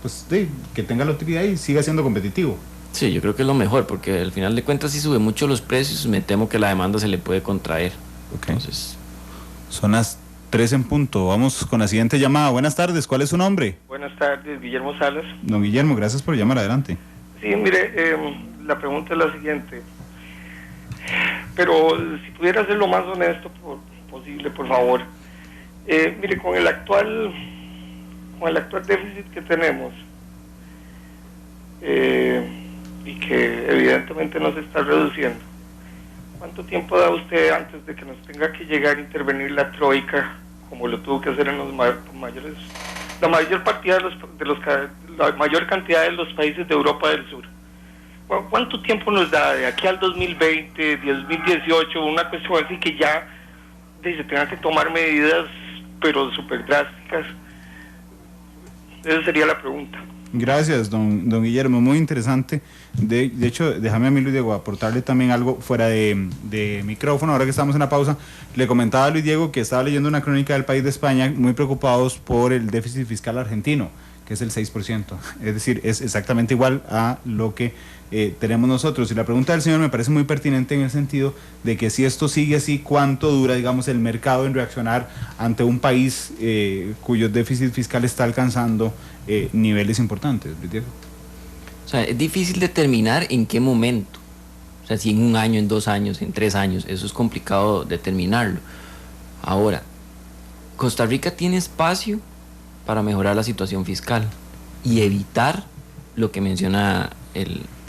Speaker 2: pues sí, que tenga la utilidad y siga siendo competitivo.
Speaker 5: Sí, yo creo que es lo mejor, porque al final de cuentas si sube mucho los precios, me temo que la demanda se le puede contraer.
Speaker 2: Okay. Entonces, son las 3 en punto. Vamos con la siguiente llamada. Buenas tardes, ¿cuál es su nombre?
Speaker 10: Buenas tardes, Guillermo Salas.
Speaker 2: Don Guillermo, gracias por llamar, adelante.
Speaker 10: Sí, mire, la pregunta es la siguiente. Pero si pudiera ser lo más honesto posible, por favor. Mire, con el actual déficit que tenemos, y que evidentemente no se está reduciendo, ¿cuánto tiempo da usted antes de que nos tenga que llegar a intervenir la troika, como lo tuvo que hacer en la mayor cantidad de los países de Europa del Sur? ¿Cuánto tiempo nos da de aquí al 2020, 2018, una cuestión así que ya se tengan que tomar medidas pero súper drásticas? Esa sería la pregunta.
Speaker 2: Gracias, don Guillermo, muy interesante. De hecho, déjame a mí, Luis Diego, aportarle también algo fuera de micrófono. Ahora que estamos en la pausa, le comentaba a Luis Diego que estaba leyendo una crónica del País de España, muy preocupados por el déficit fiscal argentino, que es el 6%. Es decir, es exactamente igual a lo que tenemos nosotros. Y la pregunta del señor me parece muy pertinente en el sentido de que si esto sigue así, ¿cuánto dura, digamos, el mercado en reaccionar ante un país cuyo déficit fiscal está alcanzando niveles importantes? Diego.
Speaker 5: O sea, es difícil determinar en qué momento. O sea, si en 1 año, en 2 años, en 3 años, eso es complicado determinarlo. Ahora, Costa Rica tiene espacio para mejorar la situación fiscal y evitar lo que menciona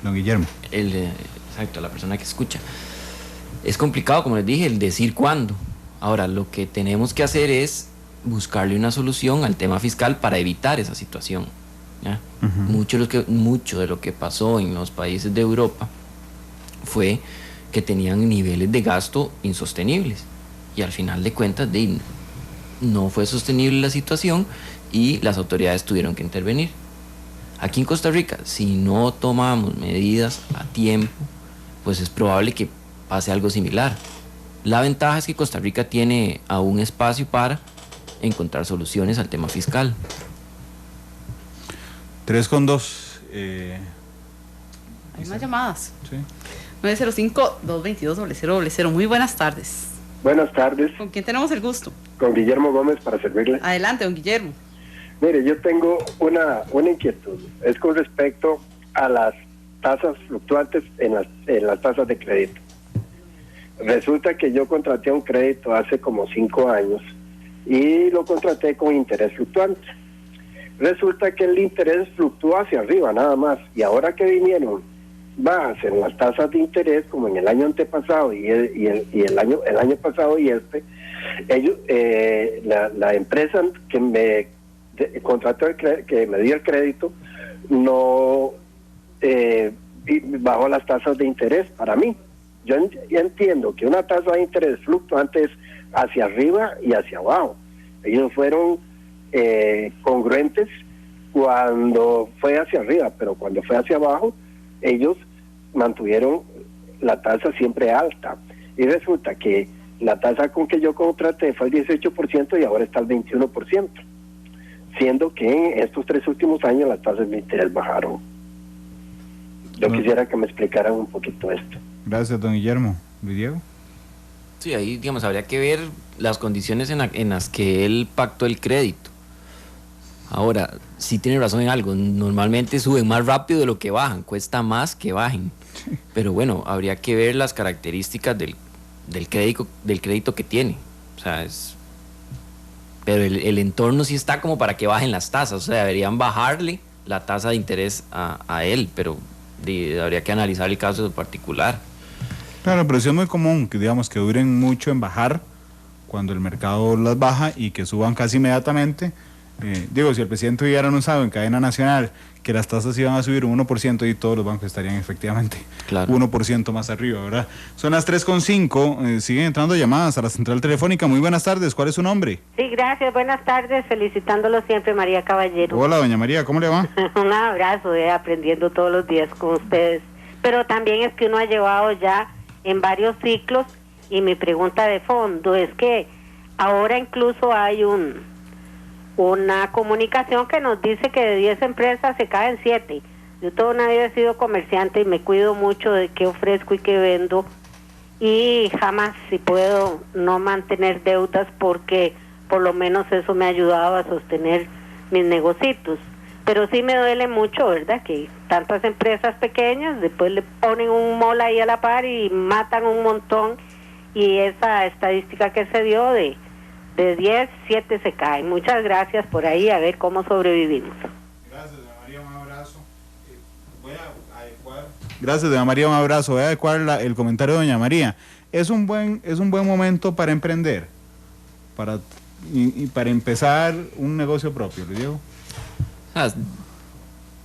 Speaker 2: don Guillermo.
Speaker 5: Exacto, la persona que escucha. Es complicado, como les dije, el decir cuándo. Ahora, lo que tenemos que hacer es buscarle una solución al tema fiscal para evitar esa situación, ¿ya? Mucho de lo que pasó en los países de Europa fue que tenían niveles de gasto insostenibles y al final de cuentas no fue sostenible la situación y las autoridades tuvieron que intervenir. Aquí en Costa Rica, si no tomamos medidas a tiempo, pues es probable que pase algo similar. La ventaja es que Costa Rica tiene aún espacio para encontrar soluciones al tema fiscal.
Speaker 2: 3:2.
Speaker 3: Hay más llamadas.
Speaker 2: Sí.
Speaker 3: 905-222-0000. Muy buenas tardes.
Speaker 11: Buenas tardes.
Speaker 3: ¿Con quién tenemos el gusto?
Speaker 11: Con Guillermo Gómez, para servirle.
Speaker 3: Adelante, don Guillermo.
Speaker 11: Mire, yo tengo una inquietud. Es con respecto a las tasas fluctuantes en las tasas de crédito. Resulta que yo contraté un crédito hace como 5 años y lo contraté con interés fluctuante. Resulta que el interés fluctúa hacia arriba nada más, y ahora que vinieron más en las tasas de interés, como en el año antepasado y el año pasado y ellos, la empresa que me contrató, que me dio el crédito, no bajó las tasas de interés para mí. Yo entiendo que una tasa de interés fluctuante es hacia arriba y hacia abajo. Ellos fueron congruentes cuando fue hacia arriba, pero cuando fue hacia abajo, ellos mantuvieron la tasa siempre alta. Y resulta que la tasa con que yo contraté fue el 18% y ahora está el 21%, siendo que en estos 3 últimos años las tasas de interés bajaron. Yo quisiera que me explicaran un poquito esto.
Speaker 2: Gracias, don Guillermo. ¿Luis Diego?
Speaker 5: Sí, ahí, digamos, habría que ver las condiciones en las que él pactó el crédito. Ahora, sí tiene razón en algo, normalmente suben más rápido de lo que bajan, cuesta más que bajen. Pero bueno, habría que ver las características del crédito que tiene. O sea, pero el entorno sí está como para que bajen las tasas, o sea, deberían bajarle la tasa de interés a él, pero habría que analizar el caso particular.
Speaker 2: Claro, pero sí es muy común que, digamos, que duren mucho en bajar cuando el mercado las baja y que suban casi inmediatamente. Si el presidente hubiera anunciado en cadena nacional que las tasas iban a subir un 1% y todos los bancos estarían efectivamente 1% más arriba, ¿verdad? Son las 3:05, siguen entrando llamadas a la central telefónica. Muy buenas tardes, ¿cuál es su nombre?
Speaker 12: Sí, gracias, buenas tardes, felicitándolo siempre, María Caballero.
Speaker 2: Hola, doña María, ¿cómo le va?
Speaker 12: Un abrazo, aprendiendo todos los días con ustedes. Pero también es que uno ha llevado ya en varios ciclos, y mi pregunta de fondo es que ahora incluso hay una comunicación que nos dice que de 10 empresas se caen 7. Yo toda una vida he sido comerciante y me cuido mucho de qué ofrezco y qué vendo, y jamás, si puedo, no mantener deudas, porque por lo menos eso me ha ayudado a sostener mis negocios. Pero sí me duele mucho, ¿verdad?, que tantas empresas pequeñas después le ponen un mall ahí a la par y matan un montón, y esa estadística que se dio de 10, 7 se caen. Muchas gracias por ahí, a ver cómo sobrevivimos.
Speaker 2: Gracias, doña María, un abrazo. Gracias, doña María, un abrazo. Voy a adecuar el comentario de doña María. Es un buen momento para emprender, para empezar un negocio propio, ¿le digo?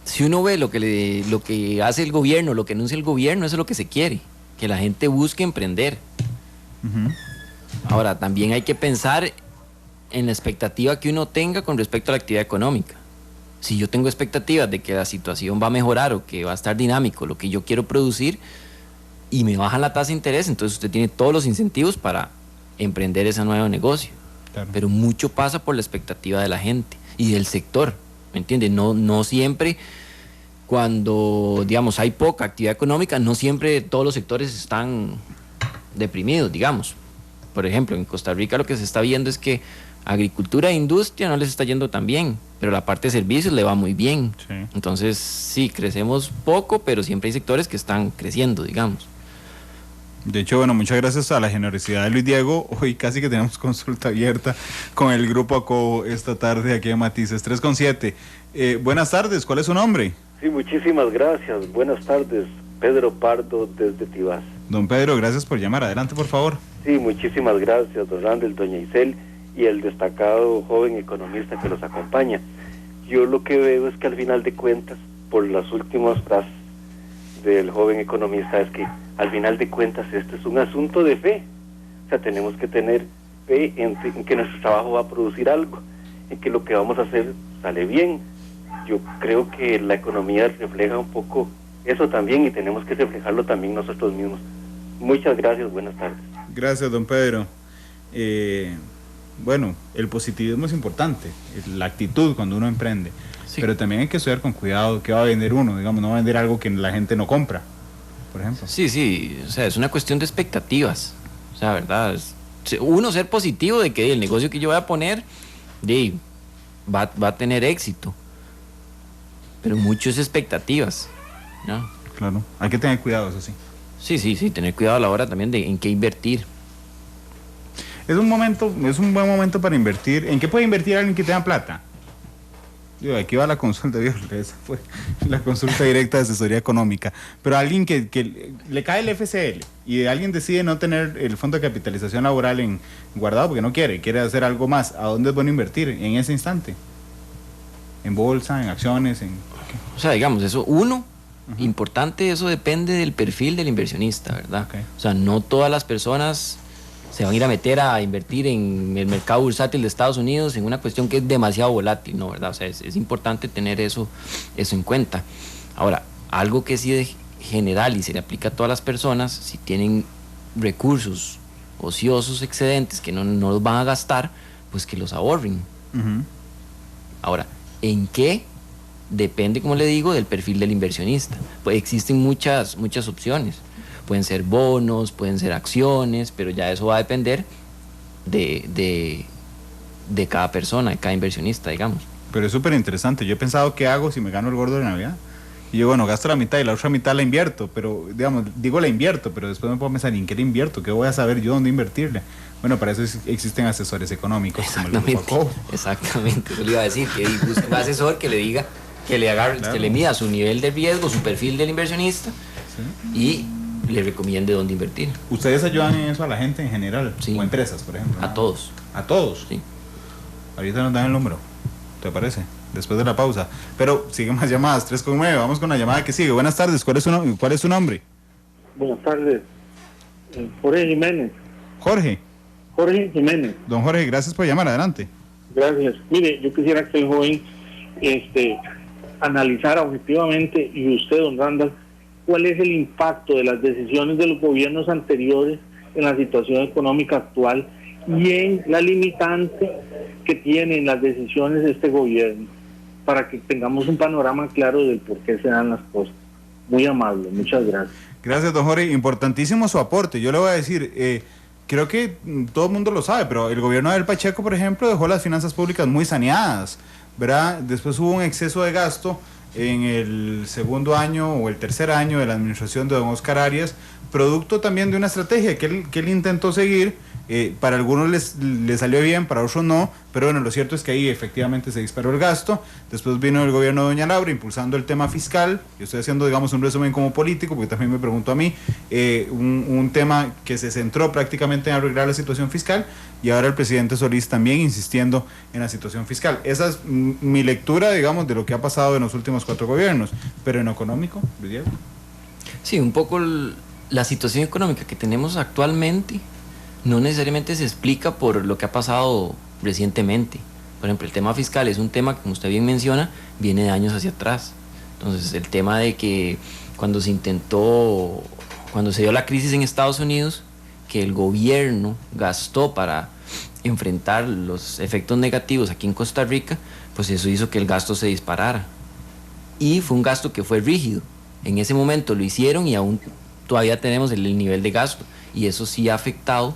Speaker 5: Si uno ve lo que hace el gobierno, lo que anuncia el gobierno, eso es lo que se quiere, que la gente busque emprender. Ahora, también hay que pensar en la expectativa que uno tenga con respecto a la actividad económica. Si yo tengo expectativas de que la situación va a mejorar o que va a estar dinámico lo que yo quiero producir, y me bajan la tasa de interés, entonces usted tiene todos los incentivos para emprender ese nuevo negocio. Claro. Pero mucho pasa por la expectativa de la gente y del sector, ¿me entiende? No siempre, cuando, digamos, hay poca actividad económica, no siempre todos los sectores están deprimidos, digamos. Por ejemplo, en Costa Rica lo que se está viendo es que agricultura e industria no les está yendo tan bien, pero la parte de servicios le va muy bien. Sí. Entonces, sí, crecemos poco, pero siempre hay sectores que están creciendo, digamos.
Speaker 2: De hecho, bueno, muchas gracias a la generosidad de Luis Diego. Hoy casi que tenemos consulta abierta con el Grupo ACOBO esta tarde aquí en Matices. 3:07. Buenas tardes, ¿cuál es su nombre?
Speaker 13: Sí, muchísimas gracias. Buenas tardes, Pedro Pardo desde Tibás.
Speaker 2: Don Pedro, gracias por llamar. Adelante, por favor.
Speaker 13: Sí, muchísimas gracias, don Randall, doña Isel y el destacado joven economista que los acompaña. Yo lo que veo es que al final de cuentas, por las últimas frases del joven economista, es que al final de cuentas este es un asunto de fe. O sea, tenemos que tener fe en que nuestro trabajo va a producir algo, en que lo que vamos a hacer sale bien. Yo creo que la economía refleja un poco eso también, y tenemos que reflejarlo también nosotros mismos. Muchas gracias, buenas tardes.
Speaker 2: Gracias, don Pedro. Bueno, el positivismo es importante, la actitud cuando uno emprende, sí. Pero también hay que estudiar con cuidado qué va a vender uno, digamos, no va a vender algo que la gente no compra, por ejemplo.
Speaker 5: Sí, o sea, es una cuestión de expectativas, o sea, ¿verdad? Uno ser positivo de que el negocio que yo voy a poner va a tener éxito, pero mucho es expectativas, ¿no?
Speaker 2: Claro, hay que tener cuidado, eso sí.
Speaker 5: Sí, tener cuidado a la hora también de en qué invertir.
Speaker 2: Es un buen momento para invertir. ¿En qué puede invertir alguien que tenga plata? Aquí va la consulta, esa fue la consulta directa de asesoría económica. Pero alguien que le cae el FCL y alguien decide no tener el fondo de capitalización laboral guardado porque no quiere hacer algo más, ¿a dónde es bueno invertir en ese instante? ¿En bolsa, en acciones? O
Speaker 5: sea, digamos, eso, uno, Importante, eso depende del perfil del inversionista, ¿verdad? O sea, no todas las personas se van a ir a meter a invertir en el mercado bursátil de Estados Unidos en una cuestión que es demasiado volátil, ¿no? ¿Verdad? O sea, es importante tener eso en cuenta. Ahora, algo que sí es general y se le aplica a todas las personas, si tienen recursos ociosos excedentes que no los van a gastar, pues que los ahorren. Ahora, ¿en qué? Depende, como le digo, del perfil del inversionista. Pues existen muchas opciones. Pueden ser bonos, pueden ser acciones, pero ya eso va a depender de cada persona, de cada inversionista, digamos.
Speaker 2: Pero es súper interesante. Yo he pensado, ¿qué hago si me gano el gordo de Navidad? Y yo, bueno, gasto la mitad y la otra mitad la invierto, pero, digamos, digo la invierto, pero después me puedo pensar, ¿en qué la invierto? ¿Qué voy a saber yo dónde invertirle? Bueno, para eso existen asesores económicos.
Speaker 5: Exactamente, eso le iba a decir, que busque un asesor que le diga, que le haga, que le mida su nivel de riesgo, su perfil del inversionista, y le recomiende dónde invertir.
Speaker 2: ¿Ustedes ayudan en eso a la gente en general?
Speaker 5: Sí.
Speaker 2: ¿O empresas, por ejemplo?
Speaker 5: A todos.
Speaker 2: ¿A todos?
Speaker 5: Sí.
Speaker 2: Ahorita nos dan el número, ¿te parece? Después de la pausa. Pero siguen más llamadas, 3:09, vamos con la llamada que sigue. Buenas tardes, ¿cuál es su nombre?
Speaker 14: Buenas tardes, Jorge Jiménez.
Speaker 2: Jorge
Speaker 14: Jiménez.
Speaker 2: Don Jorge, gracias por llamar, adelante.
Speaker 14: Gracias. Mire, yo quisiera que el joven analizara objetivamente, y usted, don Randall, cuál es el impacto de las decisiones de los gobiernos anteriores en la situación económica actual y en la limitante que tienen las decisiones de este gobierno, para que tengamos un panorama claro del por qué se dan las cosas. Muy amable, muchas gracias.
Speaker 2: Gracias, don Jorge, importantísimo su aporte. Yo le voy a decir, creo que todo el mundo lo sabe, pero el gobierno del Pacheco, por ejemplo, dejó las finanzas públicas muy saneadas, ¿verdad? Después hubo un exceso de gasto en el segundo año o el tercer año de la administración de don Oscar Arias, producto también de una estrategia que él intentó seguir. Para algunos les salió bien, para otros no, pero bueno, lo cierto es que ahí efectivamente se disparó el gasto. Después vino el gobierno de doña Laura impulsando el tema fiscal. Yo estoy haciendo, digamos, un resumen como político, porque también me pregunto a mí, un tema que se centró prácticamente en arreglar la situación fiscal, y ahora el presidente Solís también insistiendo en la situación fiscal. Esa es mi lectura, digamos, de lo que ha pasado en los últimos 4 gobiernos. Pero en lo económico, Diego.
Speaker 5: Sí, un poco la situación económica que tenemos actualmente no necesariamente se explica por lo que ha pasado recientemente. Por ejemplo, el tema fiscal es un tema que, como usted bien menciona, viene de años hacia atrás. Entonces, el tema de que cuando se dio la crisis en Estados Unidos, que el gobierno gastó para enfrentar los efectos negativos aquí en Costa Rica, pues eso hizo que el gasto se disparara. Y fue un gasto que fue rígido. En ese momento lo hicieron y aún todavía tenemos el nivel de gasto. Y eso sí ha afectado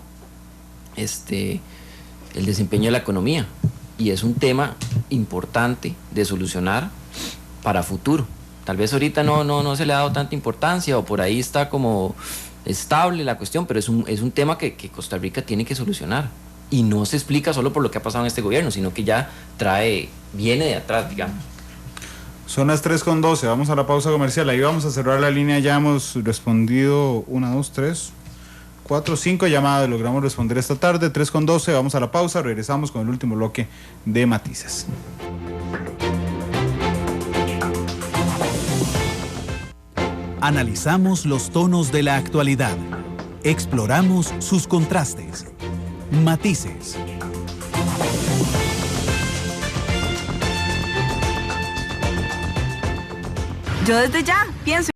Speaker 5: el desempeño de la economía, y es un tema importante de solucionar para futuro. Tal vez ahorita no se le ha dado tanta importancia, o por ahí está como estable la cuestión, pero es un tema que Costa Rica tiene que solucionar, y no se explica solo por lo que ha pasado en este gobierno, sino que ya viene de atrás, digamos.
Speaker 2: Son las 3:12, vamos a la pausa comercial. Ahí vamos a cerrar la línea. Ya hemos respondido 1, 2, 3, 4, 5 llamadas, logramos responder esta tarde. 3:12, vamos a la pausa, regresamos con el último bloque de Matices.
Speaker 1: Analizamos los tonos de la actualidad. Exploramos sus contrastes. Matices.
Speaker 15: Yo desde ya pienso